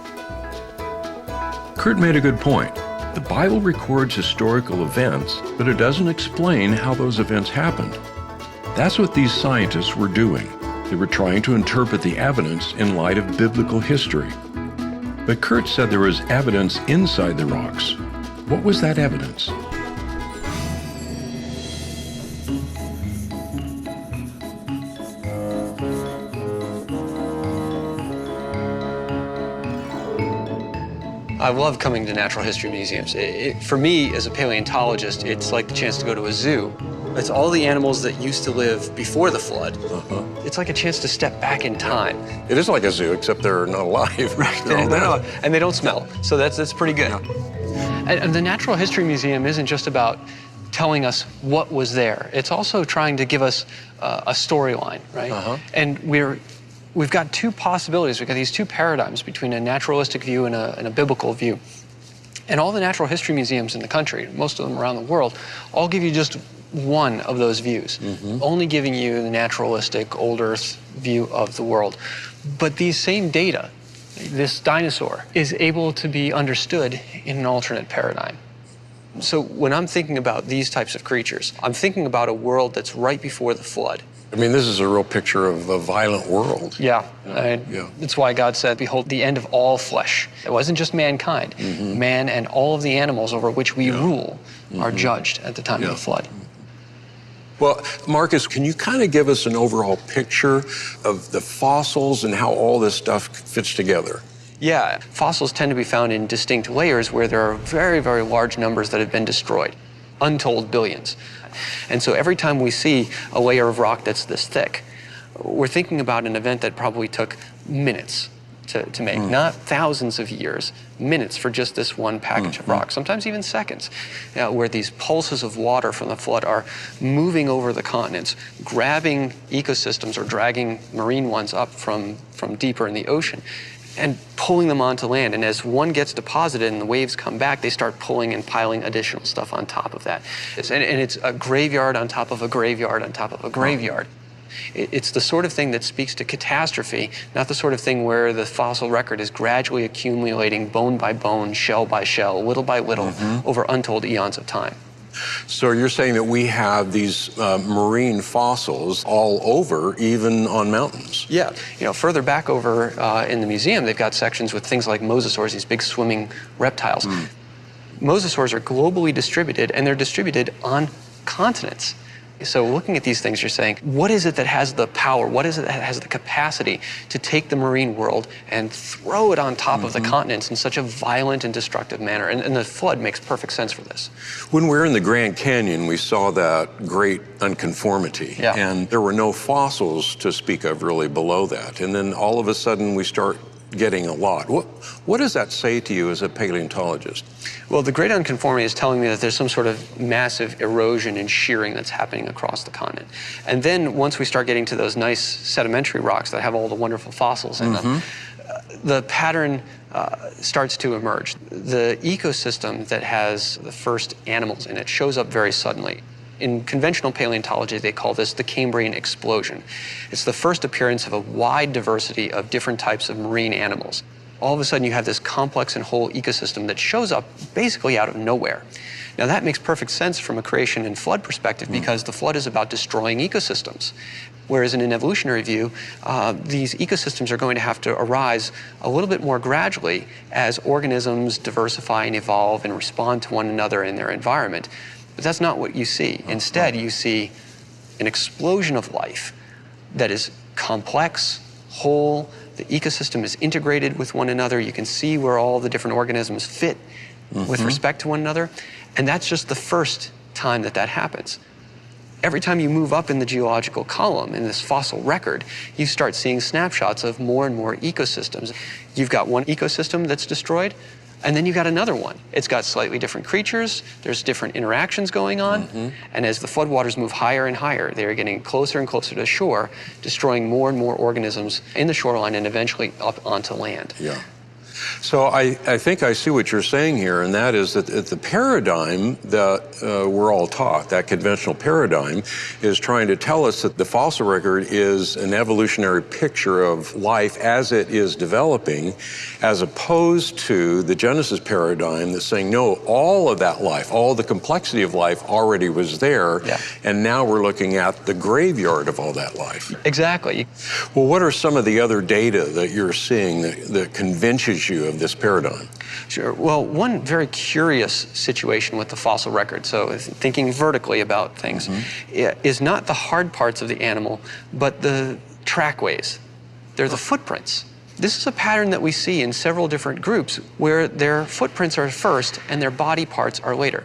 Kurt made a good point. The Bible records historical events, but it doesn't explain how those events happened. That's what these scientists were doing. They were trying to interpret the evidence in light of biblical history. But Kurt said there was evidence inside the rocks. What was that evidence? I love coming to natural history museums. For me, as a paleontologist, it's like the chance to go to a zoo. It's all the animals that used to live before the flood. It's like a chance to step back in time. It is like a zoo, except they're not alive. Right, and they don't smell, so that's pretty good. And the Natural History Museum isn't just about telling us what was there. It's also trying to give us a storyline, right? And we've got two possibilities. We've got these two paradigms between a naturalistic view and a biblical view. And all the natural history museums in the country, most of them around the world, all give you just one of those views, only giving you the naturalistic, old Earth view of the world. But these same data, this dinosaur, is able to be understood in an alternate paradigm. So when I'm thinking about these types of creatures, I'm thinking about a world that's right before the flood. I mean, this is a real picture of a violent world. That's why God said, behold, the end of all flesh. It wasn't just mankind. Man and all of the animals over which we rule are judged at the time of the flood. Well, Marcus, can you kind of give us an overall picture of the fossils and how all this stuff fits together? Yeah, fossils tend to be found in distinct layers where there are very, very large numbers that have been destroyed, untold billions. And so every time we see a layer of rock that's this thick, we're thinking about an event that probably took minutes to make, not thousands of years, minutes for just this one package of rock, sometimes even seconds, where these pulses of water from the flood are moving over the continents, grabbing ecosystems or dragging marine ones up from deeper in the ocean and pulling them onto land. And as one gets deposited and the waves come back, they start pulling and piling additional stuff on top of that. And it's a graveyard on top of a graveyard on top of a graveyard. It's the sort of thing that speaks to catastrophe, not the sort of thing where the fossil record is gradually accumulating bone by bone, shell by shell, little by little, over untold eons of time. So you're saying that we have these marine fossils all over, even on mountains? Yeah. You know, further back over in the museum, they've got sections with things like mosasaurs, these big swimming reptiles. Mosasaurs are globally distributed, and they're distributed on continents. So looking at these things, you're saying, what is it that has the power? What is it that has the capacity to take the marine world and throw it on top of the continents in such a violent and destructive manner? And the flood makes perfect sense for this. When we were in the Grand Canyon, we saw that great unconformity. Yeah. And there were no fossils to speak of really below that. And then all of a sudden we start getting a lot. What does that say to you as a paleontologist? Well, the great unconformity is telling me that there's some sort of massive erosion and shearing that's happening across the continent. And then once we start getting to those nice sedimentary rocks that have all the wonderful fossils in them, the pattern starts to emerge. The ecosystem that has the first animals in it shows up very suddenly. In conventional paleontology, they call this the Cambrian explosion. It's the first appearance of a wide diversity of different types of marine animals. All of a sudden, you have this complex and whole ecosystem that shows up basically out of nowhere. Now, that makes perfect sense from a creation and flood perspective because the flood is about destroying ecosystems. Whereas in an evolutionary view, these ecosystems are going to have to arise a little bit more gradually as organisms diversify and evolve and respond to one another in their environment. But that's not what you see. Instead, you see an explosion of life that is complex, whole. The ecosystem is integrated with one another. You can see where all the different organisms fit with respect to one another. And that's just the first time that that happens. Every time you move up in the geological column, in this fossil record, you start seeing snapshots of more and more ecosystems. You've got one ecosystem that's destroyed, and then you've got another one. It's got slightly different creatures, there's different interactions going on, and as the floodwaters move higher and higher, they're getting closer and closer to shore, destroying more and more organisms in the shoreline and eventually up onto land. Yeah. So I think I see what you're saying here, and that is that the paradigm that we're all taught, that conventional paradigm, is trying to tell us that the fossil record is an evolutionary picture of life as it is developing, as opposed to the Genesis paradigm that's saying, no, all of that life, all the complexity of life already was there, and now we're looking at the graveyard of all that life. Exactly. Well, what are some of the other data that you're seeing that convinces you of this paradigm? Sure. Well, one very curious situation with the fossil record, so thinking vertically about things, is not the hard parts of the animal, but the trackways. They're the footprints. This is a pattern that we see in several different groups where their footprints are first and their body parts are later.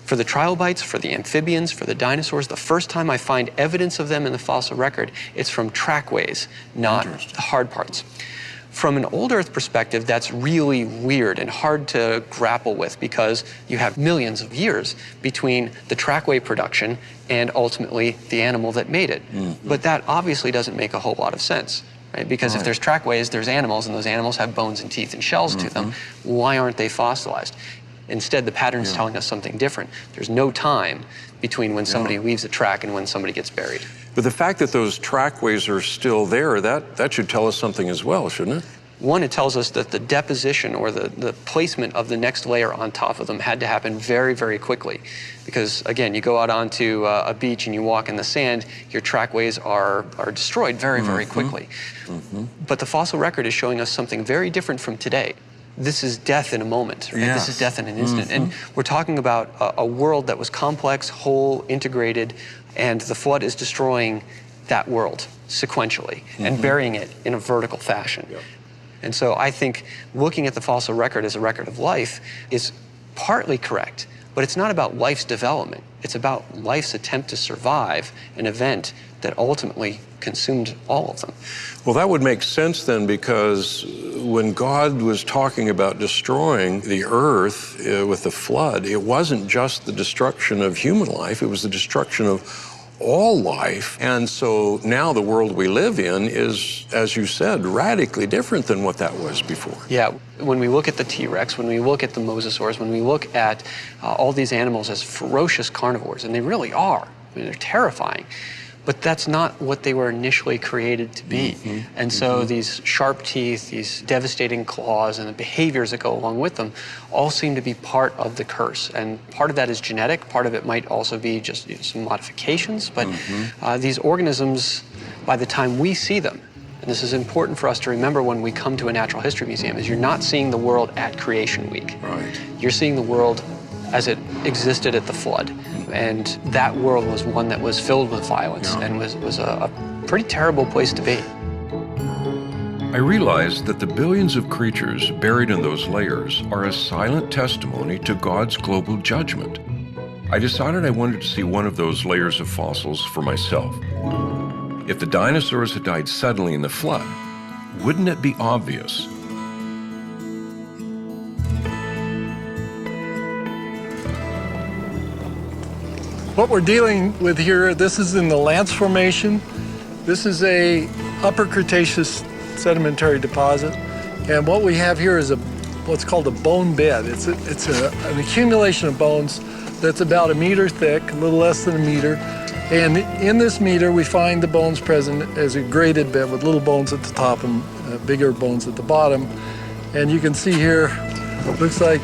For the trilobites, for the amphibians, for the dinosaurs, the first time I find evidence of them in the fossil record, it's from trackways, not the hard parts. From an old Earth perspective, that's really weird and hard to grapple with because you have millions of years between the trackway production and ultimately the animal that made it. But that obviously doesn't make a whole lot of sense, right? Because if there's trackways, there's animals, and those animals have bones and teeth and shells to them. Why aren't they fossilized? Instead, the pattern's telling us something different. There's no time between when somebody leaves a track and when somebody gets buried. But the fact that those trackways are still there, that should tell us something as well, shouldn't it? One, it tells us that the deposition or the placement of the next layer on top of them had to happen very, very quickly. Because again, you go out onto a beach and you walk in the sand, your trackways are destroyed very, very quickly. But the fossil record is showing us something very different from today. This is death in a moment, right? This is death in an instant. And we're talking about a world that was complex, whole, integrated, and the flood is destroying that world sequentially and burying it in a vertical fashion. And so I think looking at the fossil record as a record of life is partly correct, but it's not about life's development. It's about life's attempt to survive an event that ultimately consumed all of them. Well, that would make sense then, because when God was talking about destroying the earth with the flood, it wasn't just the destruction of human life, it was the destruction of all life. And so now the world we live in is, as you said, radically different than what that was before. Yeah, when we look at the T-Rex, when we look at the mosasaurs, when we look at all these animals as ferocious carnivores, and they really are, I mean, they're terrifying, but that's not what they were initially created to be. And so these sharp teeth, these devastating claws, and the behaviors that go along with them all seem to be part of the curse. And part of that is genetic, part of it might also be just some modifications, but these organisms, by the time we see them, and this is important for us to remember when we come to a natural history museum, is you're not seeing the world at creation week. You're seeing the world as it existed at the flood. And that world was one that was filled with violence and was a pretty terrible place to be. I realized that the billions of creatures buried in those layers are a silent testimony to God's global judgment. I decided I wanted to see one of those layers of fossils for myself. If the dinosaurs had died suddenly in the flood, wouldn't it be obvious? What we're dealing with here, this is in the Lance Formation. This is a Upper Cretaceous sedimentary deposit. And what we have here is what's called a bone bed. It's an accumulation of bones that's about 1 meter thick, a little less than 1 meter. And in this meter, we find the bones present as a graded bed with little bones at the top and bigger bones at the bottom. And you can see here, looks like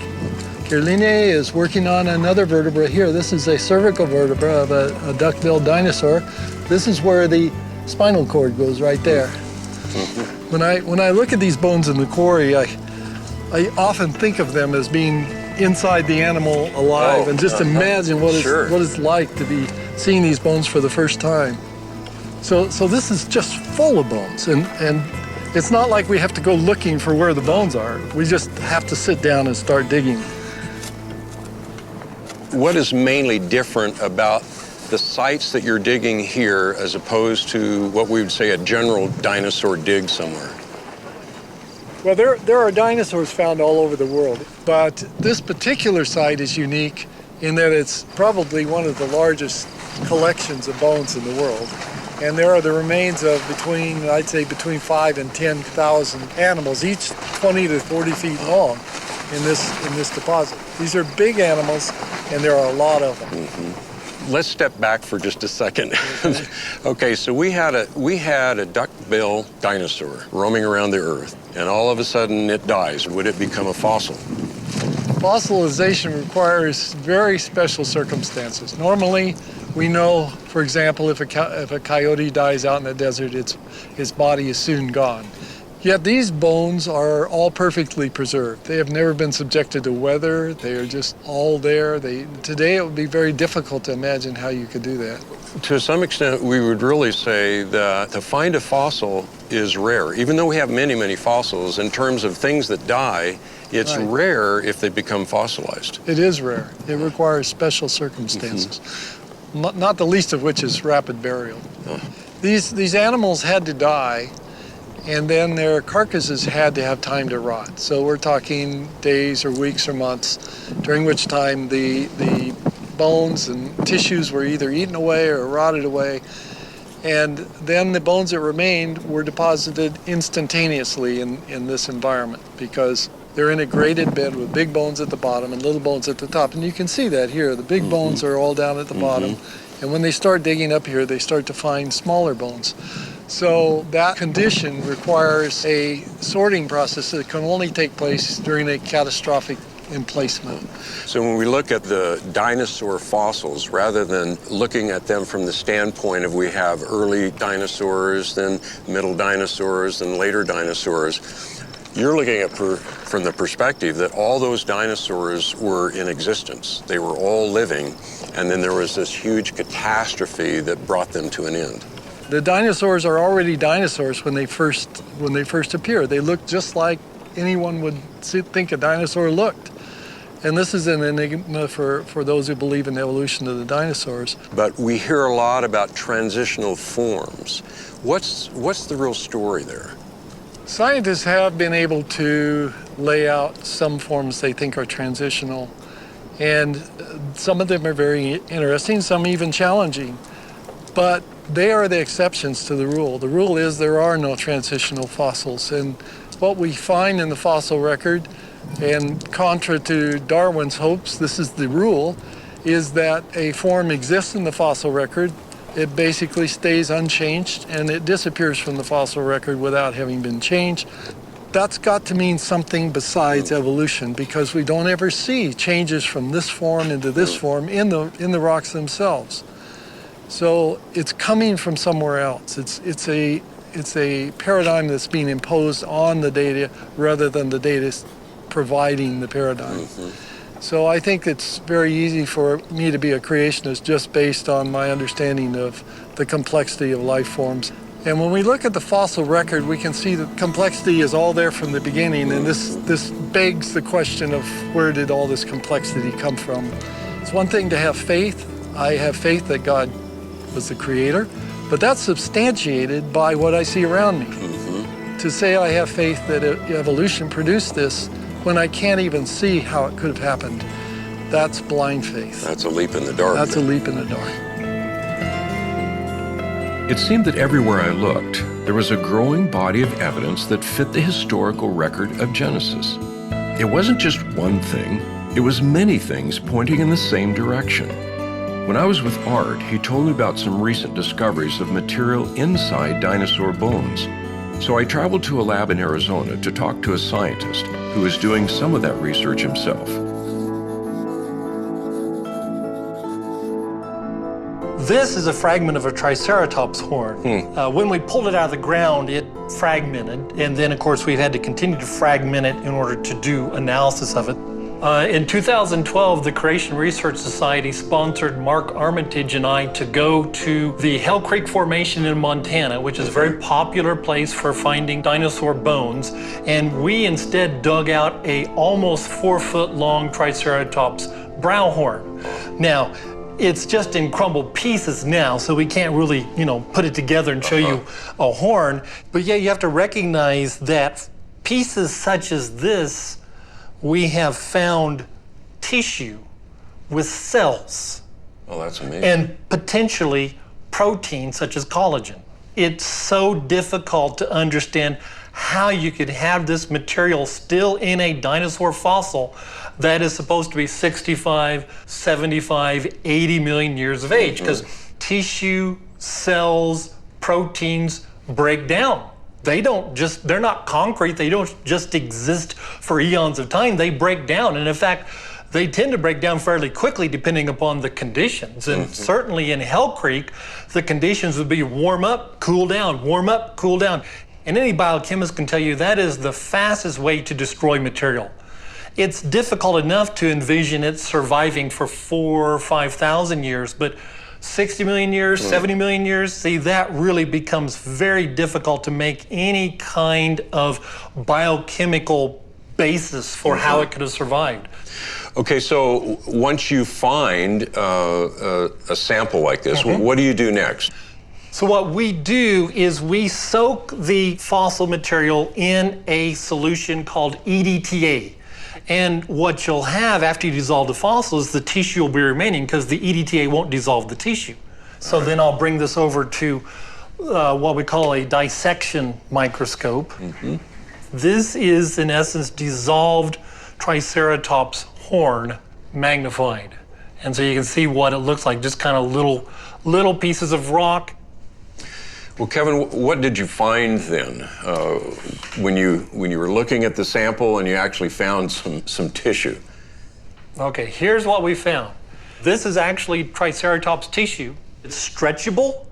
Kirline is working on another vertebra here. This is a cervical vertebra of a duck-billed dinosaur. This is where the spinal cord goes right there. When I look at these bones in the quarry, I often think of them as being inside the animal alive, and just imagine what it's like to be seeing these bones for the first time. So this is just full of bones, and it's not like we have to go looking for where the bones are. We just have to sit down and start digging. What is mainly different about the sites that you're digging here as opposed to what we would say a general dinosaur dig somewhere? Well, there are dinosaurs found all over the world, but this particular site is unique in that it's probably one of the largest collections of bones in the world. And there are the remains of I'd say between 5,000 and 10,000 animals, each 20 to 40 feet long in this deposit. These are big animals, and there are a lot of them. Mm-hmm. Let's step back for just a second. Okay, so we had a duck-bill dinosaur roaming around the Earth, and all of a sudden it dies. Would it become a fossil? Fossilization requires very special circumstances. Normally, we know, for example, if a coyote dies out in the desert, its body is soon gone. Yet these bones are all perfectly preserved. They have never been subjected to weather. They are just all there. Today it would be very difficult to imagine how you could do that. To some extent, we would really say that to find a fossil is rare. Even though we have many, many fossils, in terms of things that die, it's rare if they become fossilized. It is rare. It requires special circumstances, not the least of which is rapid burial. These animals had to die, and then their carcasses had to have time to rot. So we're talking days or weeks or months, during which time the bones and tissues were either eaten away or rotted away. And then the bones that remained were deposited instantaneously in this environment, because they're in a graded bed with big bones at the bottom and little bones at the top. And you can see that here. The big bones are all down at the bottom. And when they start digging up here, they start to find smaller bones. So that condition requires a sorting process that can only take place during a catastrophic emplacement. So when we look at the dinosaur fossils, rather than looking at them from the standpoint of we have early dinosaurs, then middle dinosaurs, then later dinosaurs, you're looking at from the perspective that all those dinosaurs were in existence. They were all living, and then there was this huge catastrophe that brought them to an end. The dinosaurs are already dinosaurs when they first appear. They look just like anyone would think a dinosaur looked. And this is an enigma for those who believe in the evolution of the dinosaurs. But we hear a lot about transitional forms. What's the real story there? Scientists have been able to lay out some forms they think are transitional. And some of them are very interesting, some even challenging. But they are the exceptions to the rule. The rule is there are no transitional fossils. And what we find in the fossil record, and contra to Darwin's hopes, this is the rule, is that a form exists in the fossil record, it basically stays unchanged, and it disappears from the fossil record without having been changed. That's got to mean something besides evolution, because we don't ever see changes from this form into this form in the rocks themselves. So it's coming from somewhere else. It's a paradigm that's being imposed on the data rather than the data providing the paradigm. So I think it's very easy for me to be a creationist just based on my understanding of the complexity of life forms. And when we look at the fossil record, we can see that complexity is all there from the beginning, and this begs the question of where did all this complexity come from? It's one thing to have faith. I have faith that God was the creator, but that's substantiated by what I see around me. To say I have faith that evolution produced this when I can't even see how it could have happened, that's blind faith. That's a leap in the dark. That's a leap in the dark. It seemed that everywhere I looked, there was a growing body of evidence that fit the historical record of Genesis. It wasn't just one thing, it was many things pointing in the same direction. When I was with Art, he told me about some recent discoveries of material inside dinosaur bones. So I traveled to a lab in Arizona to talk to a scientist who is doing some of that research himself. This is a fragment of a Triceratops horn. When we pulled it out of the ground, it fragmented, and then of course we've had to continue to fragment it in order to do analysis of it. In 2012, the Creation Research Society sponsored Mark Armitage and I to go to the Hell Creek Formation in Montana, which is a very popular place for finding dinosaur bones. And we instead dug out a almost 4-foot long Triceratops brow horn. Now, it's just in crumbled pieces now, so we can't really, put it together and show you a horn. But yeah, you have to recognize that pieces such as this, we have found tissue with cells. Oh, that's amazing. And potentially proteins such as collagen. It's so difficult to understand how you could have this material still in a dinosaur fossil that is supposed to be 65, 75, 80 million years of age, because tissue, cells, proteins break down. They're not concrete, they don't just exist for eons of time, they break down. And in fact, they tend to break down fairly quickly depending upon the conditions. And certainly in Hell Creek, the conditions would be warm up, cool down, warm up, cool down. And any biochemist can tell you that is the fastest way to destroy material. It's difficult enough to envision it surviving for 4,000 or 5,000 years, but 60 million years, 70 million years, see, that really becomes very difficult to make any kind of biochemical basis for how it could have survived. Okay, so once you find a sample like this, what do you do next? So what we do is we soak the fossil material in a solution called EDTA. And what you'll have after you dissolve the fossil is the tissue will be remaining because the EDTA won't dissolve the tissue. So then I'll bring this over to what we call a dissection microscope. This is, in essence, dissolved Triceratops horn magnified. And so you can see what it looks like, just kind of little pieces of rock. Well, Kevin, what did you find then when you were looking at the sample and you actually found some tissue? Okay, here's what we found. This is actually Triceratops tissue. It's stretchable,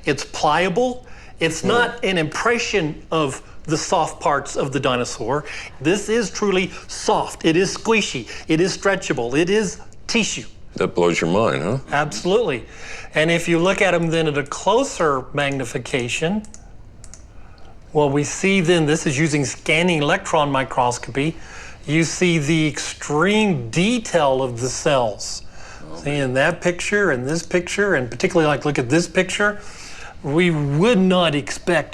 it's pliable, it's not an impression of the soft parts of the dinosaur. This is truly soft, it is squishy, it is stretchable, it is tissue. That blows your mind, huh? Absolutely. And if you look at them then at a closer magnification, what we see then, this is using scanning electron microscopy, you see the extreme detail of the cells. See, in that picture, and this picture, and particularly like look at this picture, we would not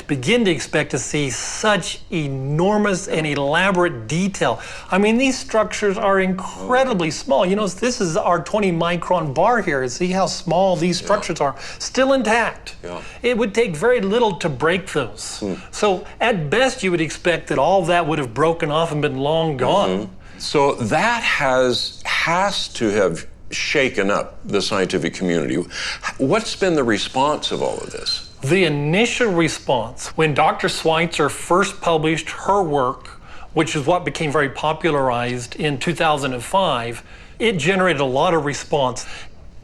begin to expect to see such enormous and elaborate detail. I mean, these structures are incredibly small. This is our 20 micron bar here. See how small these structures are, still intact. It would take very little to break those. So at best, you would expect that all that would have broken off and been long gone. So that has to have shaken up the scientific community. What's been the response of all of this? The initial response, when Dr. Schweitzer first published her work, which is what became very popularized in 2005, it generated a lot of response.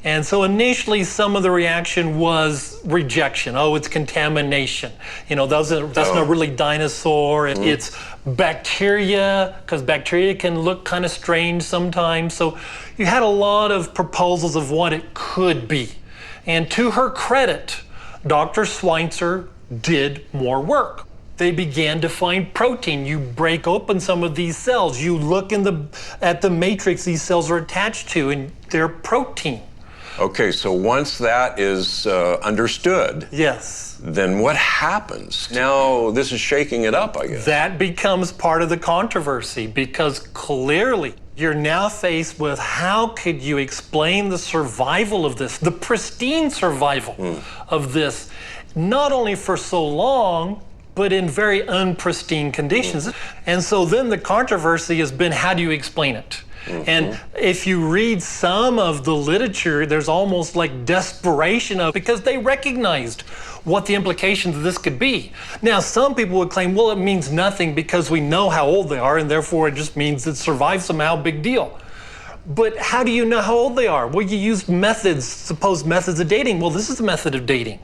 And so initially some of the reaction was rejection. Oh, it's contamination. You know, that's not really dinosaur. It's bacteria, because bacteria can look kind of strange sometimes. So you had a lot of proposals of what it could be. And to her credit, Dr. Schweitzer did more work. They began to find protein. You break open some of these cells. You look at the matrix these cells are attached to, and they're protein. Okay, so once that is understood, yes, then what happens? Now this is shaking it up, I guess. That becomes part of the controversy, because clearly you're now faced with how could you explain the survival of this, the pristine survival of this, not only for so long, but in very unpristine conditions. And so then the controversy has been, how do you explain it? And if you read some of the literature, there's almost like desperation because they recognized what the implications of this could be. Now, some people would claim, well, it means nothing because we know how old they are, and therefore it just means it survived somehow, big deal. But how do you know how old they are? Well, you use methods, supposed methods of dating. Well, this is a method of dating.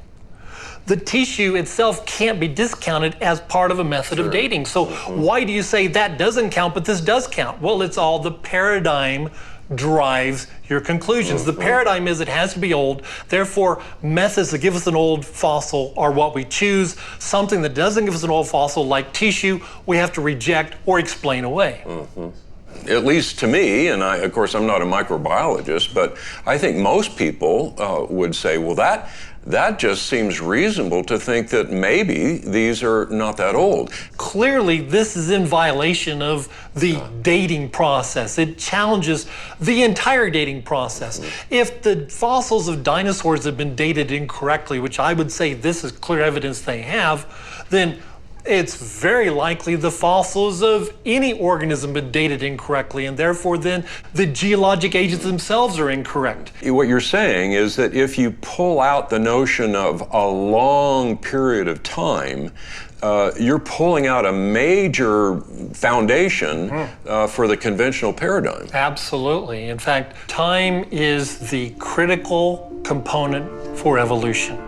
The tissue itself can't be discounted as part of a method of dating. So why do you say that doesn't count, but this does count? Well, it's all the paradigm drives your conclusions. The paradigm is it has to be old. Therefore, methods that give us an old fossil are what we choose. Something that doesn't give us an old fossil, like tissue, we have to reject or explain away. At least to me, and of course I'm not a microbiologist, but I think most people would say, well, that just seems reasonable to think that maybe these are not that old. Clearly, this is in violation of the dating process. It challenges the entire dating process. If the fossils of dinosaurs have been dated incorrectly, which I would say this is clear evidence they have, then it's very likely the fossils of any organism have been dated incorrectly, and therefore then the geologic ages themselves are incorrect. What you're saying is that if you pull out the notion of a long period of time, you're pulling out a major foundation for the conventional paradigm. Absolutely. In fact, time is the critical component for evolution.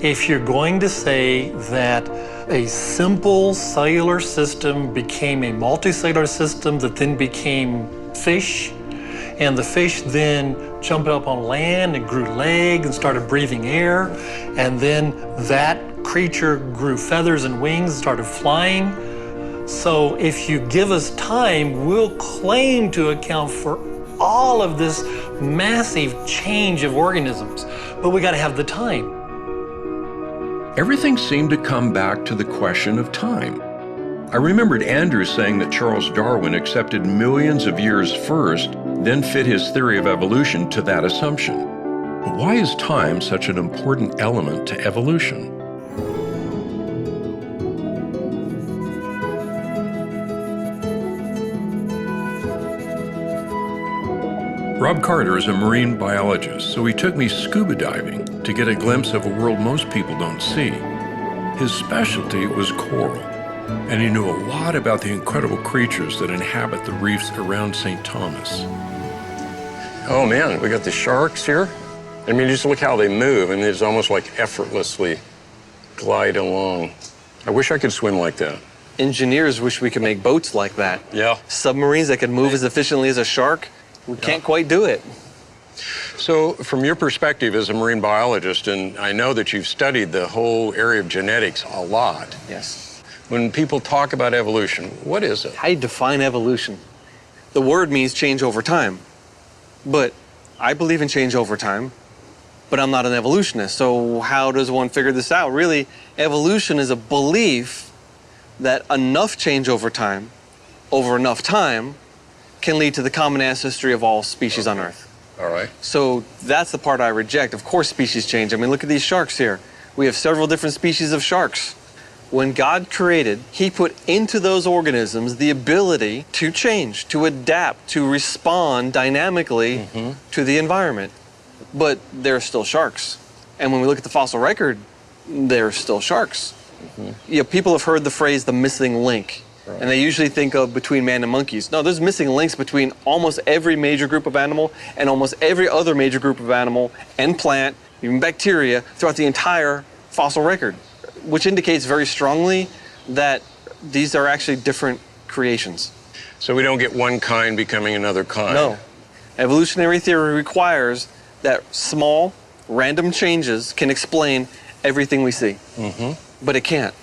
If you're going to say that a simple cellular system became a multicellular system that then became fish, and the fish then jumped up on land and grew legs and started breathing air, and then that creature grew feathers and wings and started flying. So if you give us time, we'll claim to account for all of this massive change of organisms, but we got to have the time. Everything seemed to come back to the question of time. I remembered Andrew saying that Charles Darwin accepted millions of years first, then fit his theory of evolution to that assumption. But why is time such an important element to evolution? Rob Carter is a marine biologist, so he took me scuba diving to get a glimpse of a world most people don't see. His specialty was coral, and he knew a lot about the incredible creatures that inhabit the reefs around St. Thomas. Oh man, we got the sharks here. I mean, just look how they move, and it's almost like effortlessly glide along. I wish I could swim like that. Engineers wish we could make boats like that. Yeah. Submarines that could move as efficiently as a shark. We can't quite do it. So from your perspective as a marine biologist, and I know that you've studied the whole area of genetics a lot. Yes. When people talk about evolution, what is it? How do you define evolution? The word means change over time. But I believe in change over time, but I'm not an evolutionist. So how does one figure this out? Really, evolution is a belief that enough change over time, over enough time, can lead to the common ancestry of all species on Earth. All right. So that's the part I reject. Of course species change. I mean, look at these sharks here. We have several different species of sharks. When God created, He put into those organisms the ability to change, to adapt, to respond dynamically to the environment. But they're still sharks. And when we look at the fossil record, they're still sharks. You know, people have heard the phrase the missing link. And they usually think of between man and monkeys. No, there's missing links between almost every major group of animal and almost every other major group of animal and plant, even bacteria, throughout the entire fossil record, which indicates very strongly that these are actually different creations. So we don't get one kind becoming another kind. No. Evolutionary theory requires that small, random changes can explain everything we see. But it can't.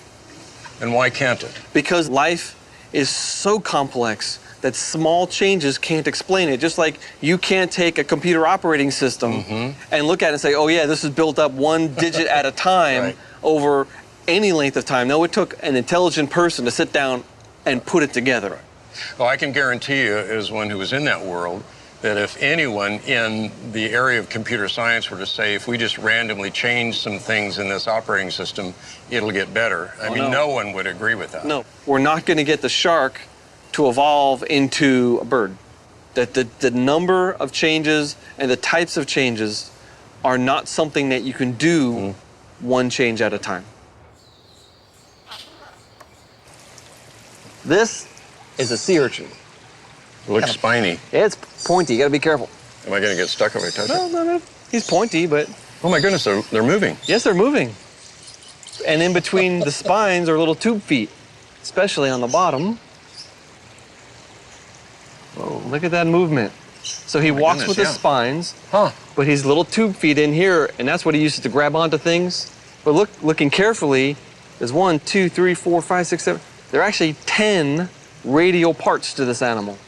And why can't it? Because life is so complex that small changes can't explain it. Just like you can't take a computer operating system and look at it and say, oh yeah, this is built up one digit at a time over any length of time. No, it took an intelligent person to sit down and put it together. Well, I can guarantee you, as one who was in that world, that if anyone in the area of computer science were to say, if we just randomly change some things in this operating system, it'll get better. I mean, no one would agree with that. No, we're not going to get the shark to evolve into a bird. That the number of changes and the types of changes are not something that you can do one change at a time. This is a sea urchin. It looks spiny. It's pointy, you gotta be careful. Am I going to get stuck if I touch it? No. He's pointy, but... Oh my goodness, they're moving. Yes, they're moving. And in between the spines are little tube feet, especially on the bottom. Oh, look at that movement. So he walks with his spines, but he's little tube feet in here, and that's what he uses to grab onto things. But looking carefully, there's 1, 2, 3, 4, 5, 6, 7. There are actually 10 radial parts to this animal.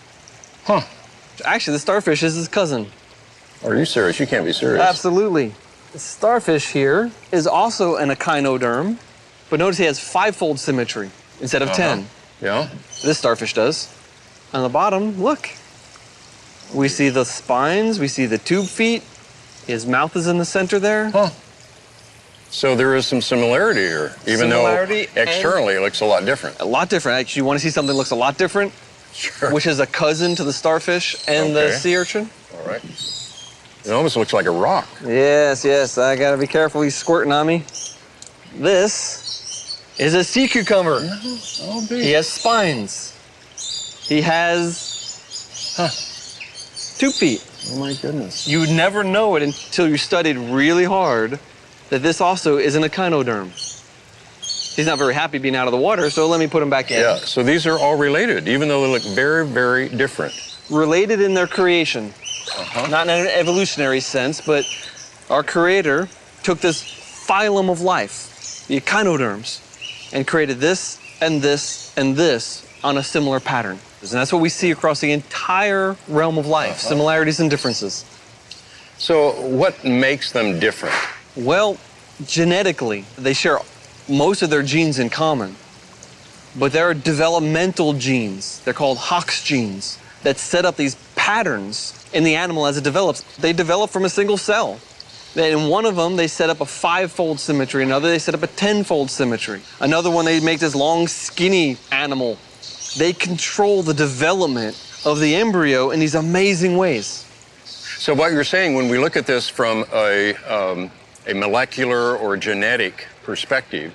Actually, the starfish is his cousin. Are you serious? You can't be serious. Absolutely. The starfish here is also an echinoderm, but notice he has 5-fold symmetry instead of 10. Yeah? This starfish does. On the bottom, look. We see the spines, we see the tube feet. His mouth is in the center there. So there is some similarity here, even though externally it looks a lot different. A lot different. Actually, you want to see something that looks a lot different? Sure. Which is a cousin to the starfish and the sea urchin? All right. It almost looks like a rock. Yes. I gotta be careful. He's squirting on me. This is a sea cucumber. Oh, big. He has spines. He has tube feet. Oh my goodness. You would never know it until you studied really hard that this also is an echinoderm. He's not very happy being out of the water, so let me put him back in. Yeah, so these are all related, even though they look very, very different. Related in their creation. Not in an evolutionary sense, but our creator took this phylum of life, the echinoderms, and created this and this and this on a similar pattern. And that's what we see across the entire realm of life, similarities and differences. So what makes them different? Well, genetically, they share most of their genes in common. But there are developmental genes, they're called Hox genes, that set up these patterns in the animal as it develops. They develop from a single cell. In one of them, they set up a 5-fold symmetry. Another, they set up a 10-fold symmetry. Another one, they make this long, skinny animal. They control the development of the embryo in these amazing ways. So what you're saying, when we look at this from a molecular or genetic perspective,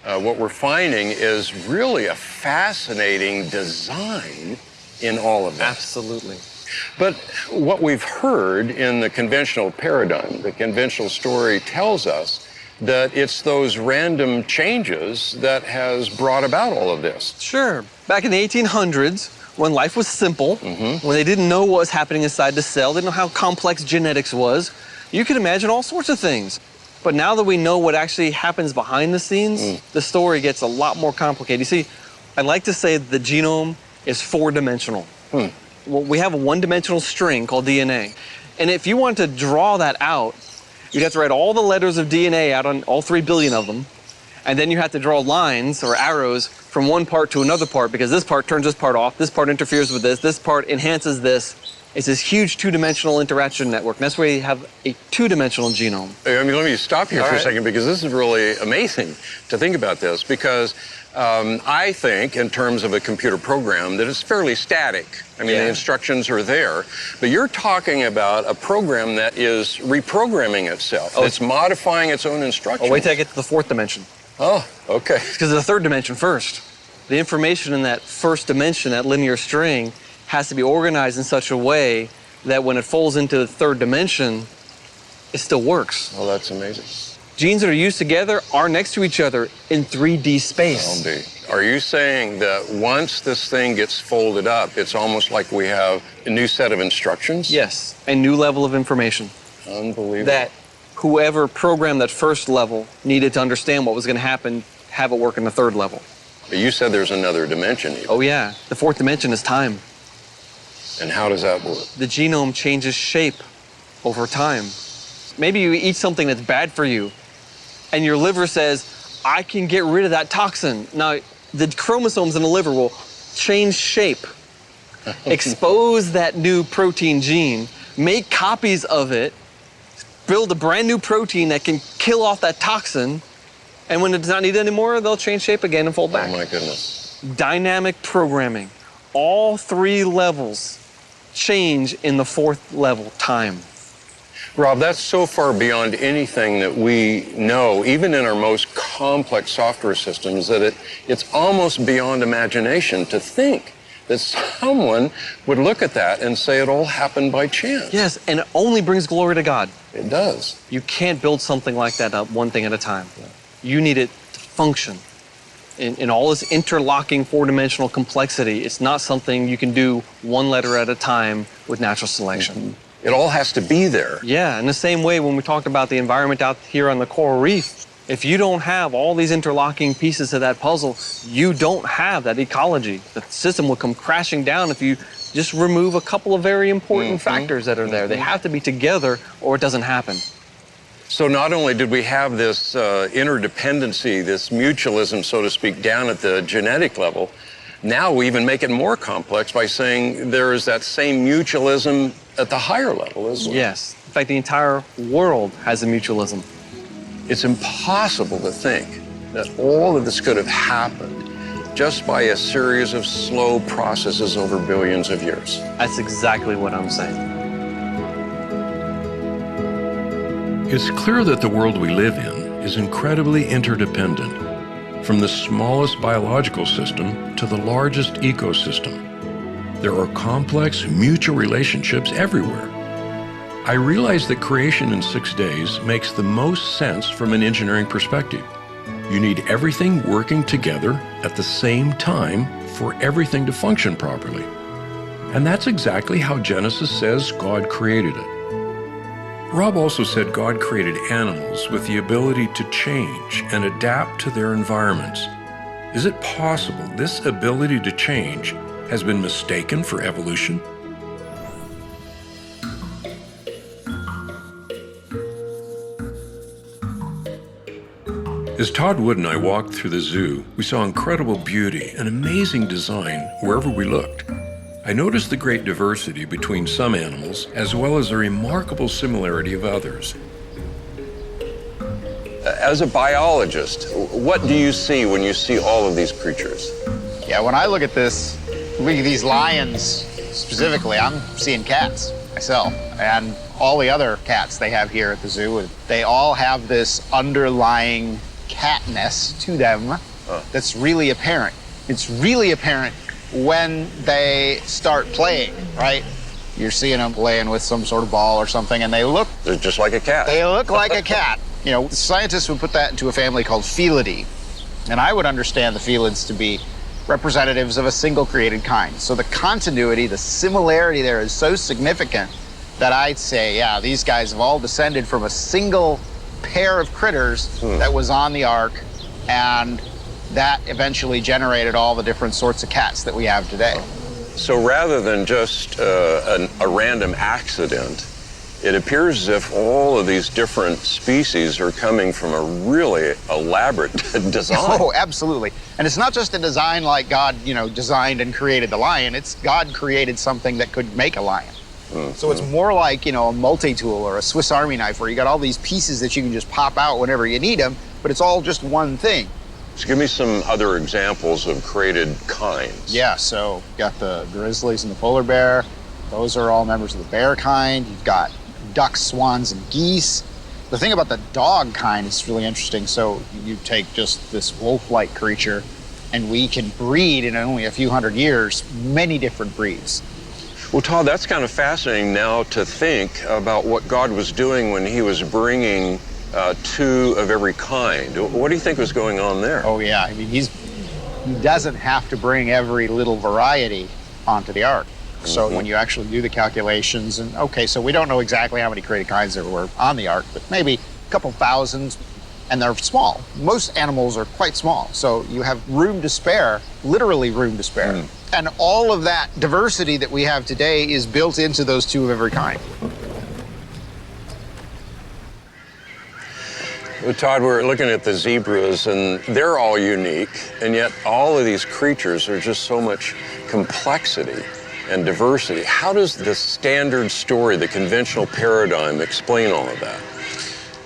what we're finding is really a fascinating design in all of this. Absolutely. But what we've heard in the conventional paradigm, the conventional story tells us that it's those random changes that has brought about all of this. Sure. Back in the 1800s, when life was simple, when they didn't know what was happening inside the cell, they didn't know how complex genetics was, you could imagine all sorts of things. But now that we know what actually happens behind the scenes, the story gets a lot more complicated. You see, I like to say that the genome is 4-dimensional. Well, we have a 1-dimensional string called DNA. And if you want to draw that out, you'd have to write all the letters of DNA out on all 3 billion of them. And then you have to draw lines or arrows from one part to another part, because this part turns this part off, this part interferes with this part enhances this. It's this huge 2-dimensional interaction network. And that's why you have a 2-dimensional genome. I mean, let me stop here for a second, because this is really amazing to think about this, because I think in terms of a computer program that it's fairly static. I mean, the instructions are there, but you're talking about a program that is reprogramming itself. It's modifying its own instructions. Oh, wait till I get to the 4th dimension. Oh, okay. Because of the 3rd dimension first. The information in that first dimension, that linear string, has to be organized in such a way that when it falls into the third dimension, it still works. Oh, that's amazing. Genes that are used together are next to each other in 3D space. Are you saying that once this thing gets folded up, it's almost like we have a new set of instructions? Yes, a new level of information. Unbelievable. That whoever programmed that first level needed to understand what was going to happen, have it work in the third level. But you said there's another dimension even. Oh yeah, the fourth dimension is time. And how does that work? The genome changes shape over time. Maybe you eat something that's bad for you, and your liver says, I can get rid of that toxin. Now, the chromosomes in the liver will change shape, expose that new protein gene, make copies of it, build a brand new protein that can kill off that toxin, and when it's not needed anymore, they'll change shape again and fold back. Oh my goodness. Dynamic programming. All 3 levels change in the 4th level, time. Rob, that's so far beyond anything that we know, even in our most complex software systems, that it's almost beyond imagination to think that someone would look at that and say it all happened by chance. Yes, and it only brings glory to God. It does. You can't build something like that up one thing at a time. You need it to function. In all this interlocking 4-dimensional complexity, it's not something you can do one letter at a time with natural selection. Mm-hmm. It all has to be there. Yeah, in the same way when we talked about the environment out here on the coral reef, if you don't have all these interlocking pieces of that puzzle, you don't have that ecology. The system will come crashing down if you just remove a couple of very important factors that are there. They have to be together or it doesn't happen. So not only did we have this interdependency, this mutualism, so to speak, down at the genetic level, now we even make it more complex by saying there is that same mutualism at the higher level as well. Yes. In fact, the entire world has a mutualism. It's impossible to think that all of this could have happened just by a series of slow processes over billions of years. That's exactly what I'm saying. It's clear that the world we live in is incredibly interdependent, from the smallest biological system to the largest ecosystem. There are complex mutual relationships everywhere. I realize that creation in 6 days makes the most sense from an engineering perspective. You need everything working together at the same time for everything to function properly. And that's exactly how Genesis says God created it. Rob also said God created animals with the ability to change and adapt to their environments. Is it possible this ability to change has been mistaken for evolution? As Todd Wood and I walked through the zoo, we saw incredible beauty and amazing design wherever we looked. I noticed the great diversity between some animals, as well as the remarkable similarity of others. As a biologist, what do you see when you see all of these creatures? Yeah, when I look at this, look at these lions specifically, I'm seeing cats myself. And all the other cats they have here at the zoo, they all have this underlying catness to them that's really apparent. It's really apparent when they start playing, right? You're seeing them playing with some sort of ball or something, and they're just like a cat. They look like a cat. You know, scientists would put that into a family called Felidae. And I would understand the felids to be representatives of a single created kind. So the continuity, the similarity there is so significant that I'd say, yeah, these guys have all descended from a single pair of critters that was on the ark, and that eventually generated all the different sorts of cats that we have today. So rather than just a random accident, it appears as if all of these different species are coming from a really elaborate design. Oh, absolutely. And it's not just a design like God, designed and created the lion. It's God created something that could make a lion. So it's more like, a multi-tool or a Swiss Army knife where you got all these pieces that you can just pop out whenever you need them, but it's all just one thing. So give me some other examples of created kinds. Yeah, so you got the grizzlies and the polar bear. Those are all members of the bear kind. You've got ducks, swans, and geese. The thing about the dog kind is really interesting. So you take just this wolf-like creature, And we can breed in only a few hundred years many different breeds. Well, Todd, that's kind of fascinating now to think about what God was doing when he was bringing two of every kind. What do you think was going on there? Oh, yeah. I mean, he doesn't have to bring every little variety onto the ark. So when you actually do the calculations, and okay, so we don't know exactly how many created kinds there were on the ark, but maybe a couple thousand, and they're small. Most animals are quite small, so you have room to spare, literally room to spare. And all of that diversity that we have today is built into those two of every kind. Well, Todd, we're looking at the zebras, and they're all unique, and yet all of these creatures are just so much complexity and diversity. How does the standard story, the conventional paradigm, explain all of that?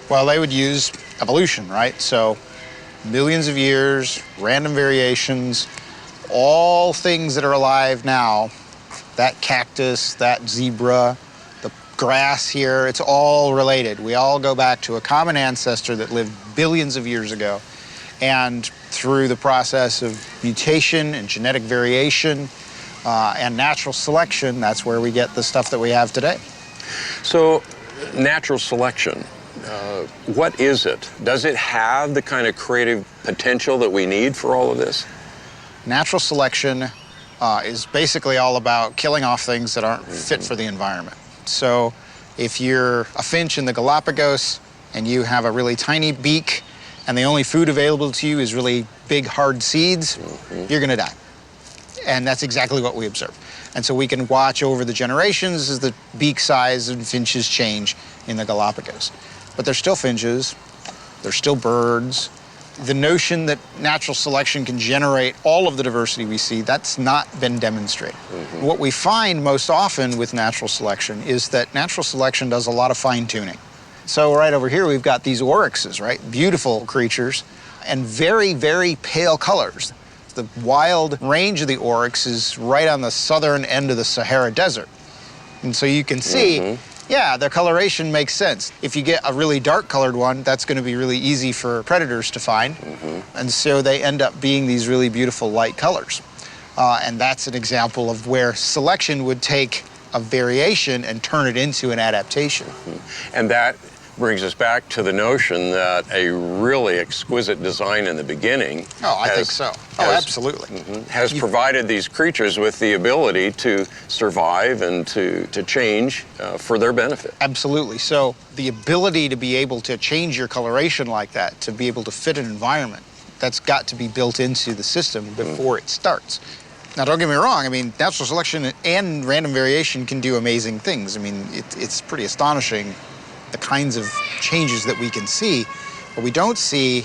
Well, they would use evolution, right? So millions of years, random variations, all things that are alive now, that cactus, that zebra, the grass here, it's all related. We all go back to a common ancestor that lived billions of years ago. And through the process of mutation and genetic variation and natural selection, that's where we get the stuff that we have today. So, natural selection, what is it? Does it have the kind of creative potential that we need for all of this? Natural selection is basically all about killing off things that aren't fit for the environment. So if you're a finch in the Galapagos and you have a really tiny beak and the only food available to you is really big, hard seeds, you're gonna die. And that's exactly what we observe. And so we can watch over the generations as the beak size and finches change in the Galapagos. But they're still finches, they're still birds. The notion that natural selection can generate all of the diversity we see, that's not been demonstrated. What we find most often with natural selection is that natural selection does a lot of fine-tuning. So right over here, we've got these oryxes, right? Beautiful creatures and very, very pale colors. The wild range of the oryx is right on the southern end of the Sahara Desert. And so you can see, yeah, their coloration makes sense. If you get a really dark colored one, that's going to be really easy for predators to find. And so they end up being these really beautiful light colors. And that's an example of where selection would take a variation and turn it into an adaptation. And that brings us back to the notion that a really exquisite design in the beginning think so. Absolutely. Has provided these creatures with the ability to survive and to change for their benefit. Absolutely. So the ability to be able to change your coloration like that, to be able to fit an environment, that's got to be built into the system before it starts. Now, don't get me wrong. I mean, natural selection and random variation can do amazing things. I mean, it's pretty astonishing the kinds of changes that we can see, but we don't see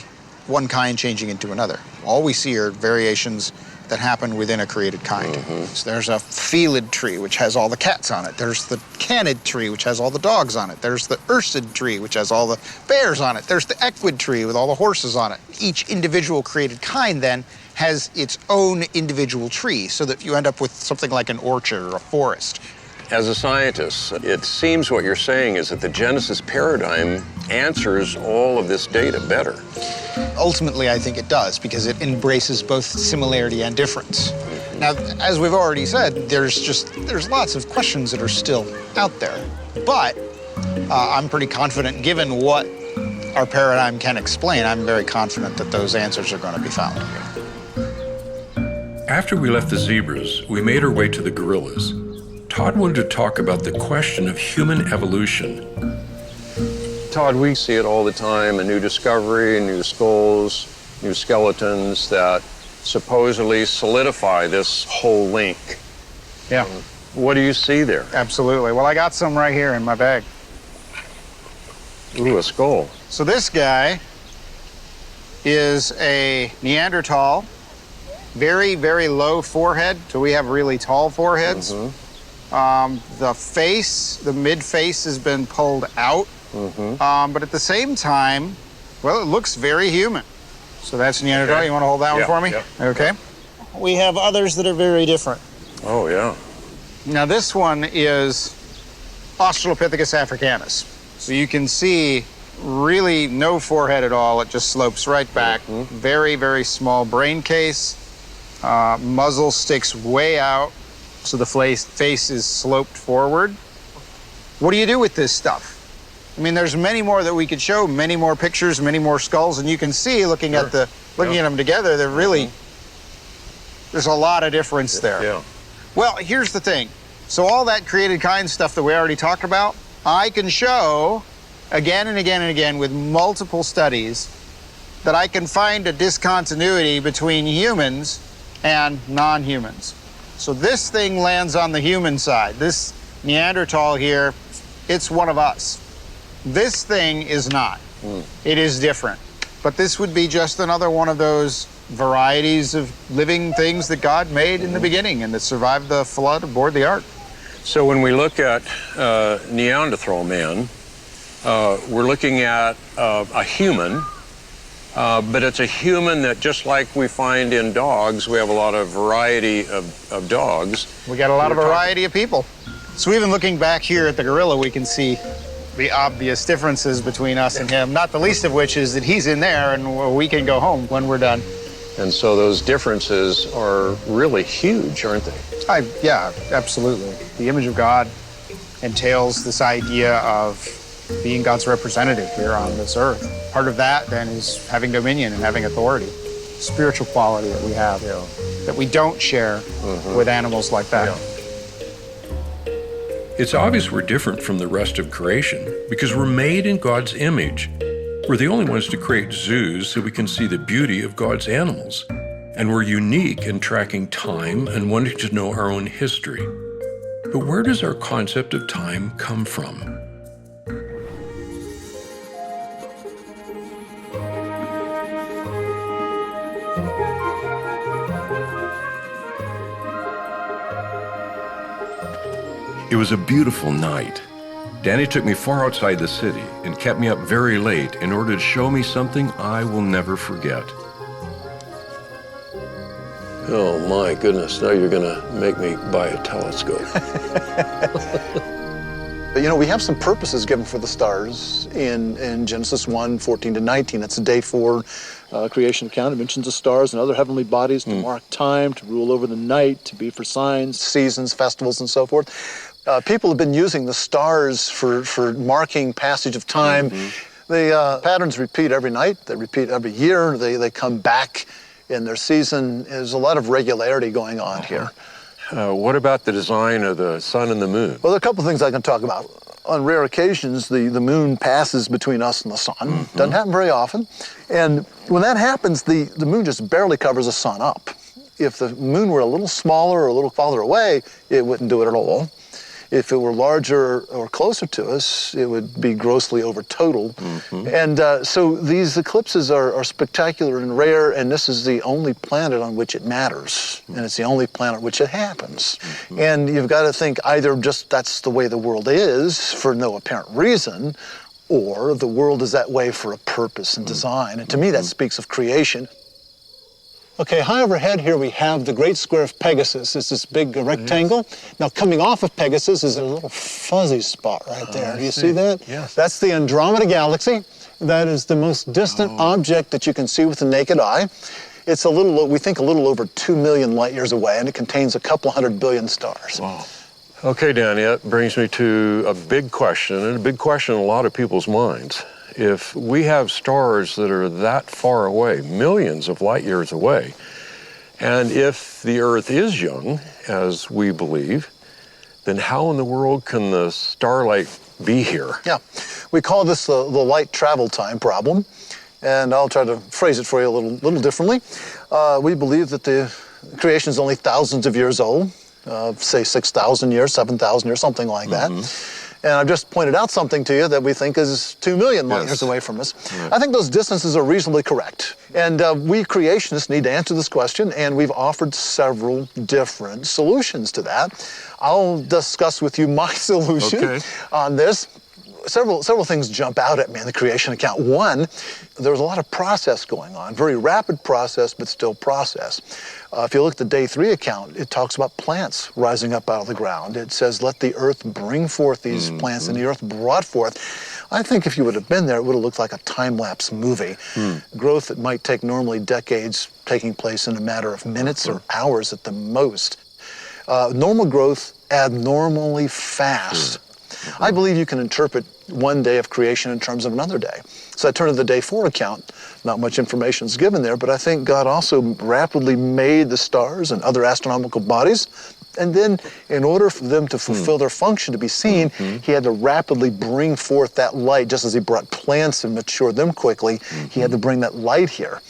one kind changing into another. All we see are variations that happen within a created kind. So there's a felid tree, which has all the cats on it. There's the canid tree, which has all the dogs on it. There's the ursid tree, which has all the bears on it. There's the equid tree with all the horses on it. Each individual created kind then has its own individual tree, so that you end up with something like an orchard or a forest. As a scientist, it seems what you're saying is that the Genesis paradigm answers all of this data better. Ultimately, I think it does, because it embraces both similarity and difference. Now, as we've already said, there's lots of questions that are still out there. But I'm pretty confident, given what our paradigm can explain, I'm very confident that those answers are going to be found. After we left the zebras, we made our way to the gorillas. Todd wanted to talk about the question of human evolution. Todd, we see it all the time, a new discovery, new skulls, new skeletons that supposedly solidify this whole link. Yeah. What do you see there? Absolutely. Well, I got some right here in my bag. Ooh, a skull. So this guy is a Neanderthal, very, very low forehead. So we have really tall foreheads. The face, the mid face has been pulled out. But at the same time, well, it looks very human. So that's Neanderthal. You want to hold that one for me? Okay. We have others that are very different. Oh, yeah. Now this one is Australopithecus africanus. So you can see really no forehead at all. It just slopes right back. Very, very small brain case. Muzzle sticks way out, so the face is sloped forward. What do you do with this stuff? I mean, there's many more that we could show, many more pictures, many more skulls, and you can see looking at them together, they're really, there's a lot of difference there. Yeah. Well, here's the thing. So all that created kind stuff that we already talked about, I can show again and again and again with multiple studies that I can find a discontinuity between humans and non-humans. So this thing lands on the human side. This Neanderthal here, it's one of us. This thing is not. It is different. But this would be just another one of those varieties of living things that God made in the beginning and that survived the flood aboard the ark. So when we look at Neanderthal man, we're looking at a human, but it's a human that, just like we find in dogs, we have a lot of variety of dogs. We got a lot of variety of people. So even looking back here at the gorilla, we can see the obvious differences between us and him, not the least of which is that he's in there and we can go home when we're done. And so those differences are really huge, aren't they? Yeah, absolutely. The image of God entails this idea of being God's representative here on this earth. Part of that, then, is having dominion and having authority, spiritual quality that we have that we don't share with animals like that. Yeah. It's obvious we're different from the rest of creation because we're made in God's image. We're the only ones to create zoos so we can see the beauty of God's animals. And we're unique in tracking time and wanting to know our own history. But where does our concept of time come from? It was a beautiful night. Danny took me far outside the city and kept me up very late in order to show me something I will never forget. Oh my goodness, now you're gonna make me buy a telescope. You know, we have some purposes given for the stars in Genesis 1:14-19. It's a day 4 creation account. It mentions the stars and other heavenly bodies to mark time, to rule over the night, to be for signs, seasons, festivals, and so forth. People have been using the stars for marking passage of time. The patterns repeat every night. They repeat every year. They come back in their season. There's a lot of regularity going on here. What about the design of the sun and the moon? Well, there are a couple of things I can talk about. On rare occasions, the moon passes between us and the sun. Doesn't happen very often. And when that happens, the moon just barely covers the sun up. If the moon were a little smaller or a little farther away, it wouldn't do it at all. If it were larger or closer to us, it would be grossly over total. And so these eclipses are spectacular and rare, and this is the only planet on which it matters, and it's the only planet which it happens. And you've got to think either just that's the way the world is for no apparent reason, or the world is that way for a purpose and design. And to me, that speaks of creation. Okay, high overhead here we have the Great Square of Pegasus. It's this big rectangle. Now coming off of Pegasus is a little fuzzy spot right there. Do you see that? Yes. That's the Andromeda Galaxy. That is the most distant object that you can see with the naked eye. It's a little, we think a little over 2 million light years away, and it contains a couple 100 billion stars. Wow. Okay, Danny, that brings me to a big question, and a big question in a lot of people's minds. If we have stars that are that far away, millions of light years away, and if the Earth is young, as we believe, then how in the world can the starlight be here? Yeah, we call this the light travel time problem, and I'll try to phrase it for you a little differently. We believe that the creation is only thousands of years old, say 6,000 years, 7,000 years, something like that. And I've just pointed out something to you that we think is 2 million light years away from us. I think those distances are reasonably correct. And we creationists need to answer this question, and we've offered several different solutions to that. I'll discuss with you my solution on this. Several things jump out at me in the creation account. One, there's a lot of process going on, very rapid process, but still process. If you look at the day 3 account, it talks about plants rising up out of the ground. It says, let the earth bring forth these plants, and the earth brought forth. I think if you would have been there, it would have looked like a time-lapse movie. Growth that might take normally decades taking place in a matter of minutes or hours at the most. Normal growth abnormally fast. I believe you can interpret one day of creation in terms of another day. So I turn to the day 4 account. Not much information is given there, but I think God also rapidly made the stars and other astronomical bodies. And then in order for them to fulfill their function to be seen, he had to rapidly bring forth that light, just as he brought plants and matured them quickly, he had to bring that light here.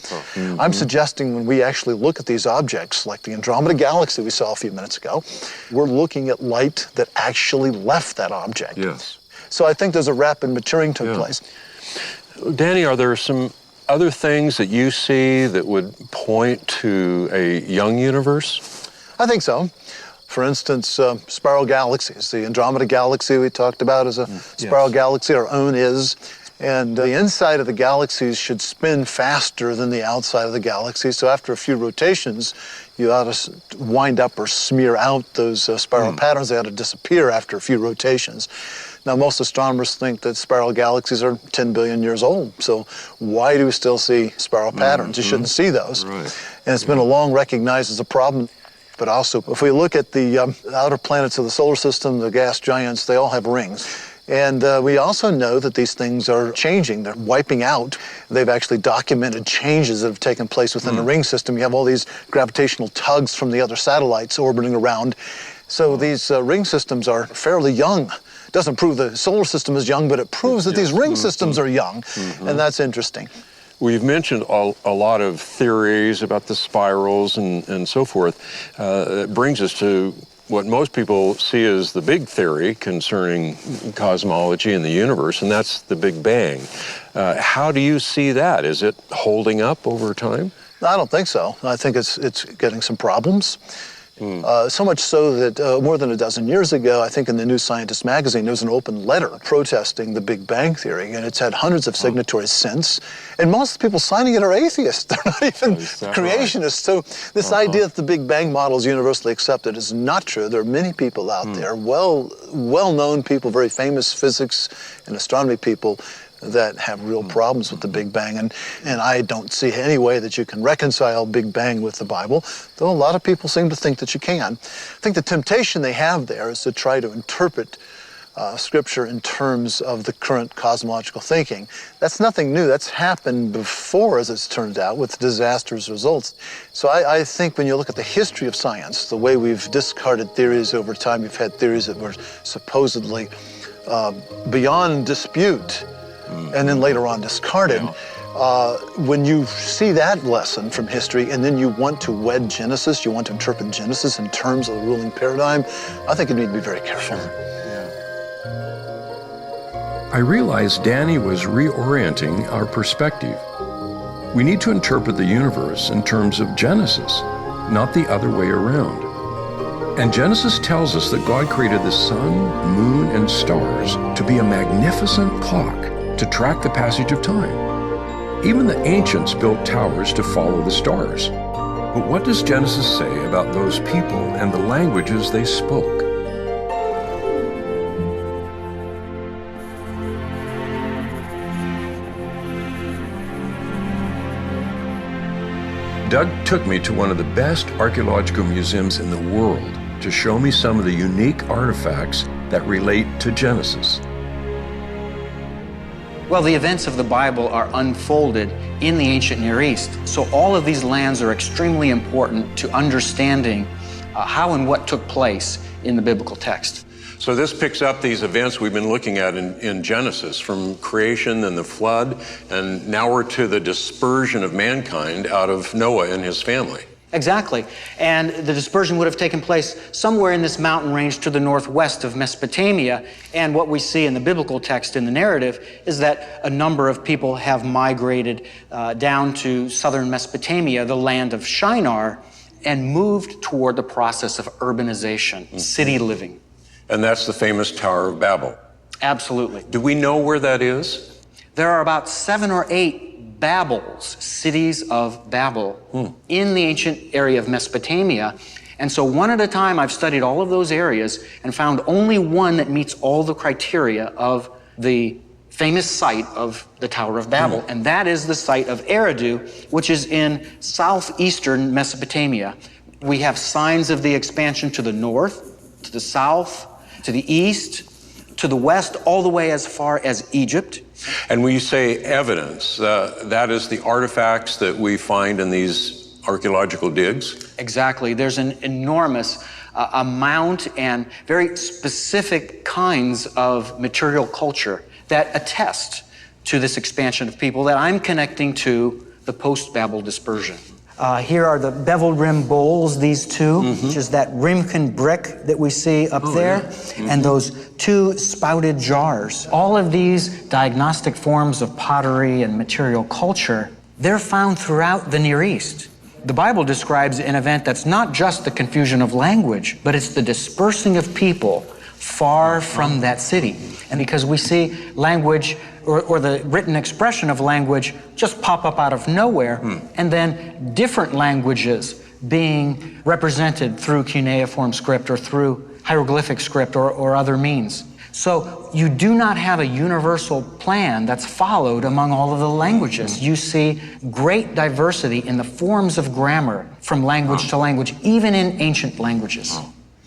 I'm suggesting when we actually look at these objects, like the Andromeda Galaxy we saw a few minutes ago, we're looking at light that actually left that object. Yes. So I think there's a rapid maturing took place. Danny, are there some other things that you see that would point to a young universe? I think so. For instance, spiral galaxies. The Andromeda Galaxy we talked about is a spiral galaxy. Our own is. And the inside of the galaxies should spin faster than the outside of the galaxy. So after a few rotations, you ought to wind up or smear out those spiral patterns. They ought to disappear after a few rotations. Now, most astronomers think that spiral galaxies are 10 billion years old. So why do we still see spiral patterns? You shouldn't see those. And it's been long recognized as a problem. But also, if we look at the outer planets of the solar system, the gas giants, they all have rings. And we also know that these things are changing. They're wiping out. They've actually documented changes that have taken place within the ring system. You have all these gravitational tugs from the other satellites orbiting around. So these ring systems are fairly young. Doesn't prove the solar system is young, but it proves that these ring systems are young. And that's interesting. We've mentioned a lot of theories about the spirals and so forth. It brings us to what most people see as the big theory concerning cosmology and the universe, and that's the Big Bang. How do you see that? Is it holding up over time? I don't think so. I think it's getting some problems. So much so that more than a dozen years ago, I think in the New Scientist magazine, there was an open letter protesting the Big Bang theory, and it's had hundreds of signatories since. And most of the people signing it are atheists. They're not even creationists. So this idea that the Big Bang model is universally accepted is not true. There are many people out there, well-known people, very famous physics and astronomy people, that have real problems with the Big Bang. And I don't see any way that you can reconcile Big Bang with the Bible, though a lot of people seem to think that you can. I think the temptation they have there is to try to interpret Scripture in terms of the current cosmological thinking. That's nothing new. That's happened before, as it's turned out, with disastrous results. So I think when you look at the history of science, the way we've discarded theories over time, you've had theories that were supposedly beyond dispute, and then later on discarded. When you see that lesson from history and then you want to wed Genesis, you want to interpret Genesis in terms of the ruling paradigm, I think you need to be very careful. I realized Danny was reorienting our perspective. We need to interpret the universe in terms of Genesis, not the other way around. And Genesis tells us that God created the sun, moon, and stars to be a magnificent clock to track the passage of time. Even the ancients built towers to follow the stars. But what does Genesis say about those people and the languages they spoke? Doug took me to one of the best archaeological museums in the world to show me some of the unique artifacts that relate to Genesis. Well, the events of the Bible are unfolded in the ancient Near East. So all of these lands are extremely important to understanding how and what took place in the biblical text. So this picks up these events we've been looking at in Genesis, from creation and the flood, and now we're to the dispersion of mankind out of Noah and his family. Exactly. And the dispersion would have taken place somewhere in this mountain range to the northwest of Mesopotamia. And what we see in the biblical text in the narrative is that a number of people have migrated down to southern Mesopotamia, the land of Shinar, and moved toward the process of urbanization, city living. And that's the famous Tower of Babel. Absolutely. Do we know where that is? There are about 7 or 8 Babels, cities of Babel, in the ancient area of Mesopotamia. And so one at a time, I've studied all of those areas and found only one that meets all the criteria of the famous site of the Tower of Babel, and that is the site of Eridu, which is in southeastern Mesopotamia. We have signs of the expansion to the north, to the south, to the east, to the west, all the way as far as Egypt. And when you say evidence, that is the artifacts that we find in these archaeological digs? Exactly. There's an enormous amount and very specific kinds of material culture that attest to this expansion of people that I'm connecting to the post-Babel dispersion. Here are the beveled rim bowls, these two, which is that Rimken brick that we see up there, and those two spouted jars. All of these diagnostic forms of pottery and material culture, they're found throughout the Near East. The Bible describes an event that's not just the confusion of language, but it's the dispersing of people far from that city. And because we see language or the written expression of language just pop up out of nowhere, and then different languages being represented through cuneiform script or through hieroglyphic script or other means. So you do not have a universal plan that's followed among all of the languages. You see great diversity in the forms of grammar from language to language, even in ancient languages.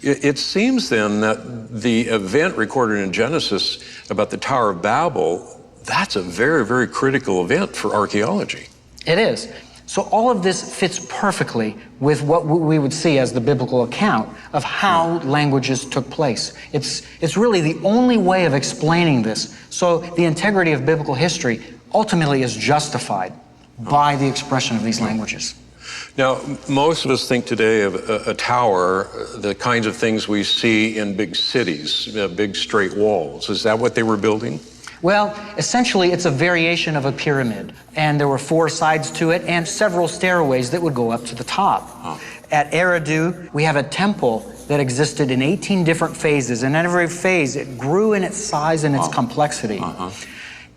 It seems then that the event recorded in Genesis about the Tower of Babel, that's a very, very critical event for archaeology. It is. So all of this fits perfectly with what we would see as the biblical account of how languages took place. It's really the only way of explaining this. So the integrity of biblical history ultimately is justified by the expression of these languages. Now, most of us think today of a tower, the kinds of things we see in big cities, big straight walls. Is that what they were building? Well, essentially, it's a variation of a pyramid. And there were 4 sides to it and several stairways that would go up to the top. At Eridu, we have a temple that existed in 18 different phases. And in every phase, it grew in its size and its complexity.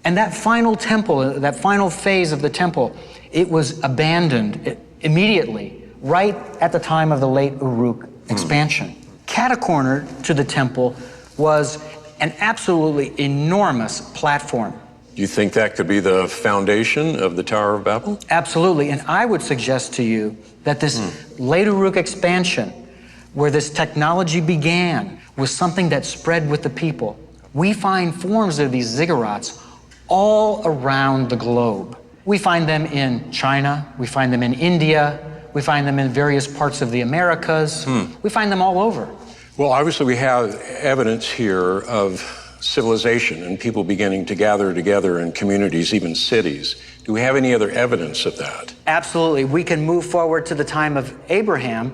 And that final temple, that final phase of the temple, it was abandoned immediately, right at the time of the late Uruk expansion. Catacornered to the temple was an absolutely enormous platform. Do you think that could be the foundation of the Tower of Babel? Absolutely, and I would suggest to you that this late Uruk expansion, where this technology began, was something that spread with the people. We find forms of these ziggurats all around the globe. We find them in China, we find them in India, we find them in various parts of the Americas. We find them all over. Well, obviously we have evidence here of civilization and people beginning to gather together in communities, even cities. Do we have any other evidence of that? Absolutely. We can move forward to the time of Abraham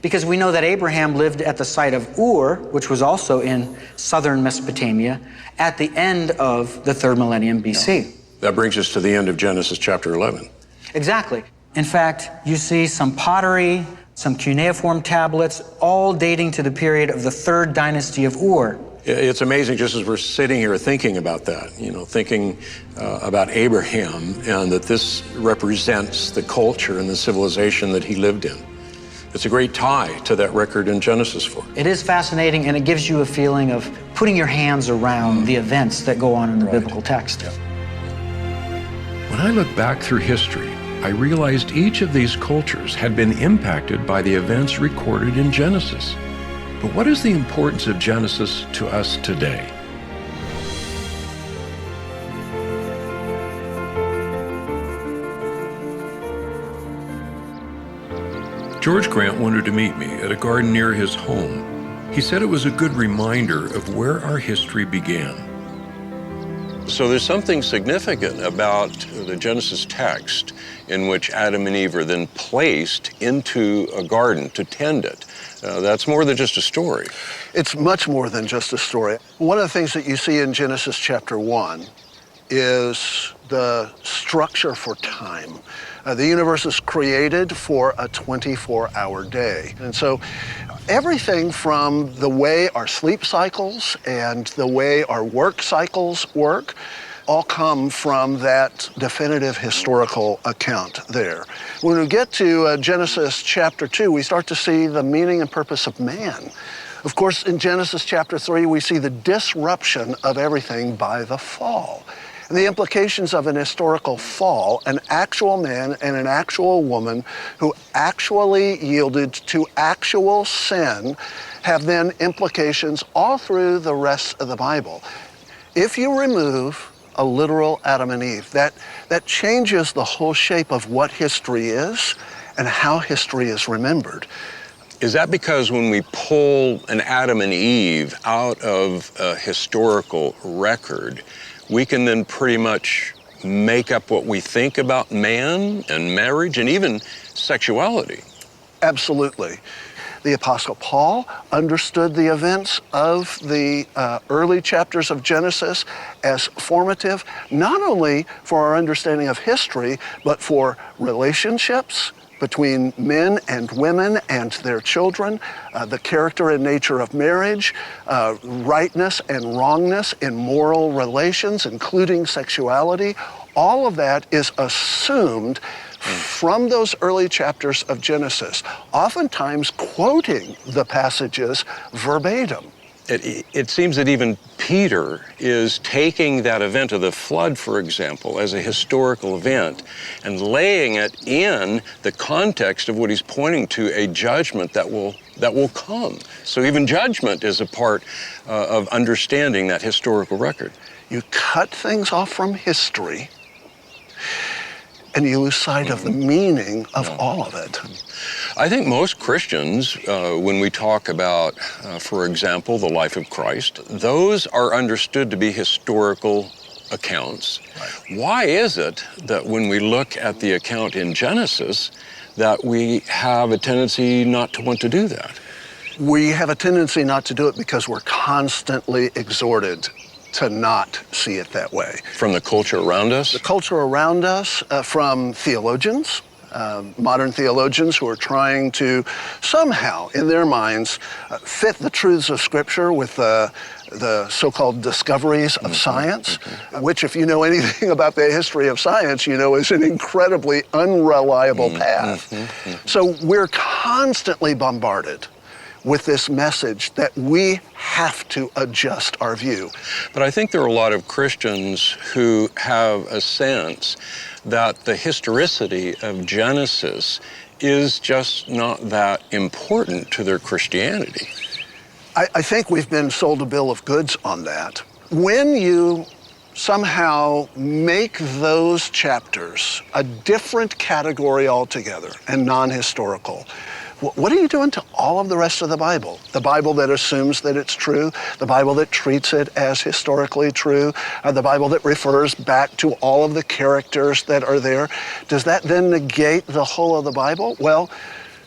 because we know that Abraham lived at the site of Ur, which was also in southern Mesopotamia, at the end of the 3rd millennium BC. That brings us to the end of Genesis chapter 11. Exactly. In fact, you see some pottery, some cuneiform tablets, all dating to the period of the 3rd dynasty of Ur. It's amazing just as we're sitting here thinking about that, thinking about Abraham and that this represents the culture and the civilization that he lived in. It's a great tie to that record in Genesis 4. It is fascinating, and it gives you a feeling of putting your hands around the events that go on in the biblical text. When I look back through history, I realized each of these cultures had been impacted by the events recorded in Genesis. But what is the importance of Genesis to us today? George Grant wanted to meet me at a garden near his home. He said it was a good reminder of where our history began. So there's something significant about the Genesis text in which Adam and Eve are then placed into a garden to tend it. That's more than just a story. It's much more than just a story. One of the things that you see in Genesis chapter 1 is the structure for time. The universe is created for a 24-hour day. And so everything from the way our sleep cycles and the way our work cycles work all come from that definitive historical account there. When we get to Genesis chapter 2, we start to see the meaning and purpose of man. Of course, in Genesis chapter 3, we see the disruption of everything by the fall. And the implications of an historical fall, an actual man and an actual woman who actually yielded to actual sin, have then implications all through the rest of the Bible. If you remove a literal Adam and Eve, that changes the whole shape of what history is and how history is remembered. Is that because when we pull an Adam and Eve out of a historical record, we can then pretty much make up what we think about man and marriage and even sexuality? Absolutely. The Apostle Paul understood the events of the early chapters of Genesis as formative, not only for our understanding of history, but for relationships between men and women and their children, the character and nature of marriage, rightness and wrongness in moral relations, including sexuality. All of that is assumed from those early chapters of Genesis, oftentimes quoting the passages verbatim. It seems that even Peter is taking that event of the flood, for example, as a historical event and laying it in the context of what he's pointing to, a judgment that will come. So even judgment is a part of understanding that historical record. You cut things off from history and you lose sight of the meaning of all of it. I think most Christians, when we talk about, for example, the life of Christ, those are understood to be historical accounts. Right. Why is it that when we look at the account in Genesis, that we have a tendency not to want to do that? We have a tendency not to do it because we're constantly exhorted to not see it that way. From the culture around us? The culture around us, from theologians, modern theologians who are trying to somehow, in their minds, fit the truths of Scripture with the so-called discoveries of science, which, if you know anything about the history of science, you know is an incredibly unreliable path. So we're constantly bombarded with this message that we have to adjust our view. But I think there are a lot of Christians who have a sense that the historicity of Genesis is just not that important to their Christianity. I think we've been sold a bill of goods on that. When you somehow make those chapters a different category altogether and non-historical, what are you doing to all of the rest of the Bible? The Bible that assumes that it's true, the Bible that treats it as historically true, the Bible that refers back to all of the characters that are there. Does that then negate the whole of the Bible? Well,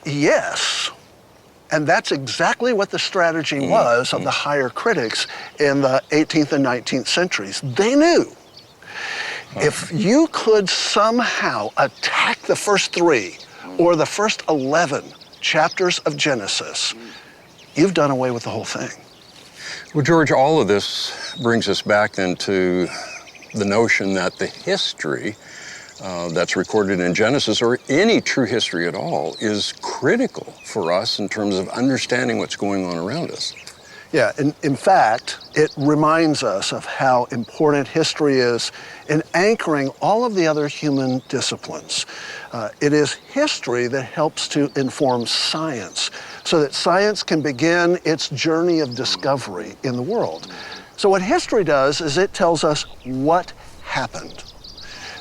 yes. And that's exactly what the strategy was of the higher critics in the 18th and 19th centuries. They knew if you could somehow attack the first 3 or the first 11 chapters of Genesis, you've done away with the whole thing. Well, George, all of this brings us back then to the notion that the history that's recorded in Genesis, or any true history at all, is critical for us in terms of understanding what's going on around us. Yeah, in fact, it reminds us of how important history is in anchoring all of the other human disciplines. It is history that helps to inform science so that science can begin its journey of discovery in the world. So what history does is it tells us what happened.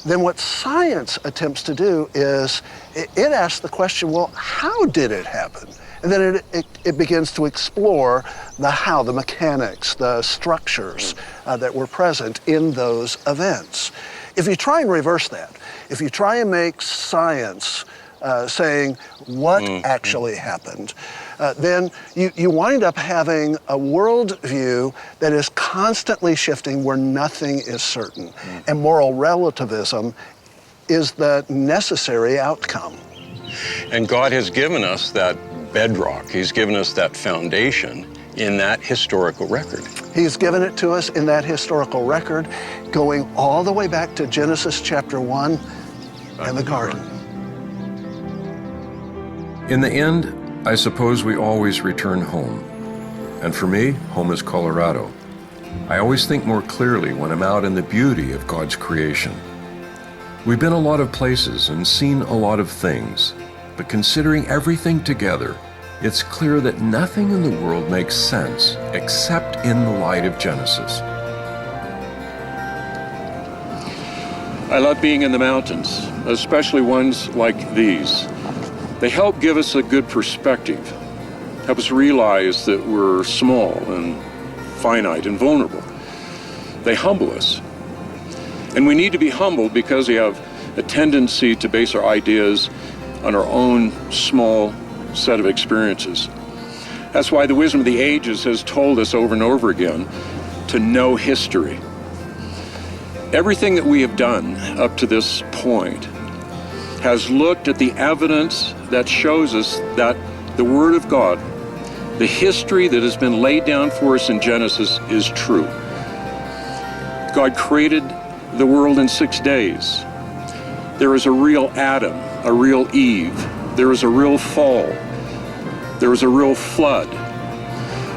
Then what science attempts to do is it asks the question, well, how did it happen? And then it begins to explore the how, the mechanics, the structures that were present in those events. If you try and reverse that, if you try and make science saying what actually happened, then you wind up having a worldview that is constantly shifting where nothing is certain. And moral relativism is the necessary outcome. And God has given us that bedrock. He's given us that foundation in that historical record. He's given it to us in that historical record, going all the way back to Genesis chapter 1 and the garden. In the end, I suppose we always return home. And for me, home is Colorado. I always think more clearly when I'm out in the beauty of God's creation. We've been a lot of places and seen a lot of things, but considering everything together, it's clear that nothing in the world makes sense except in the light of Genesis. I love being in the mountains, especially ones like these. They help give us a good perspective, help us realize that we're small and finite and vulnerable. They humble us. And we need to be humbled because we have a tendency to base our ideas on our own small set of experiences. That's why the wisdom of the ages has told us over and over again to know history. Everything that we have done up to this point has looked at the evidence that shows us that the Word of God, the history that has been laid down for us in Genesis, is true. God created the world in 6 days. There is a real Adam, a real Eve. There is a real fall. There was a real flood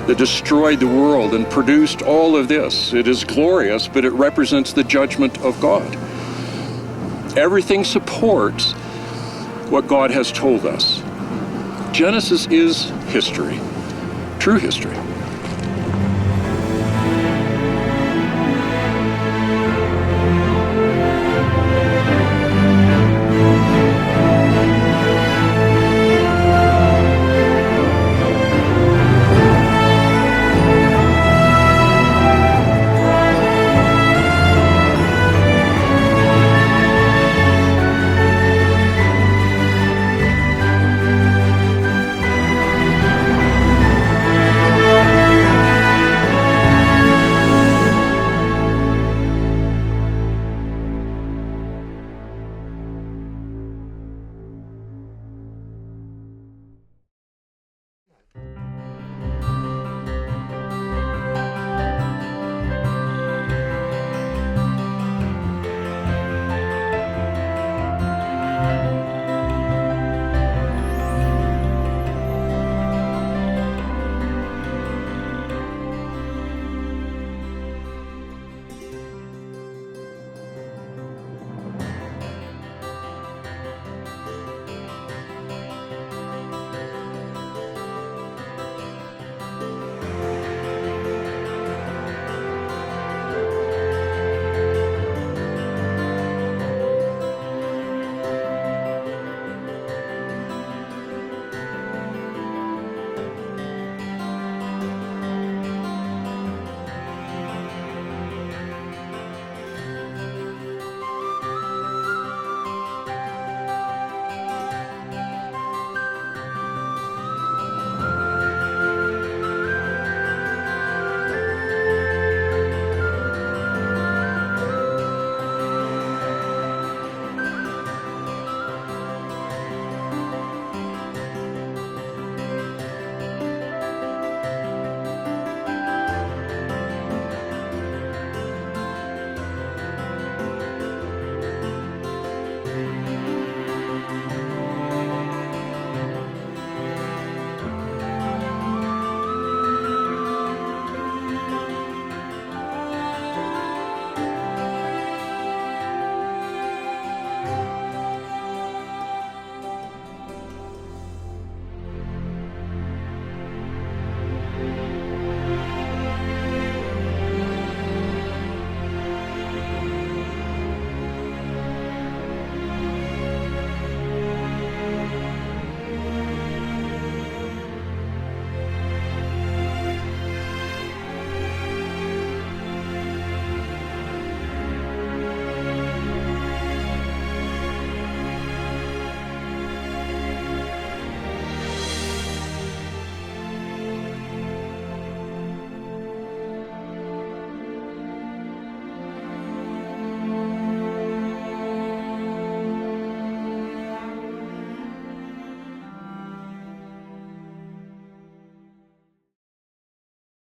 that destroyed the world and produced all of this. It is glorious, but it represents the judgment of God. Everything supports what God has told us. Genesis is history, true history.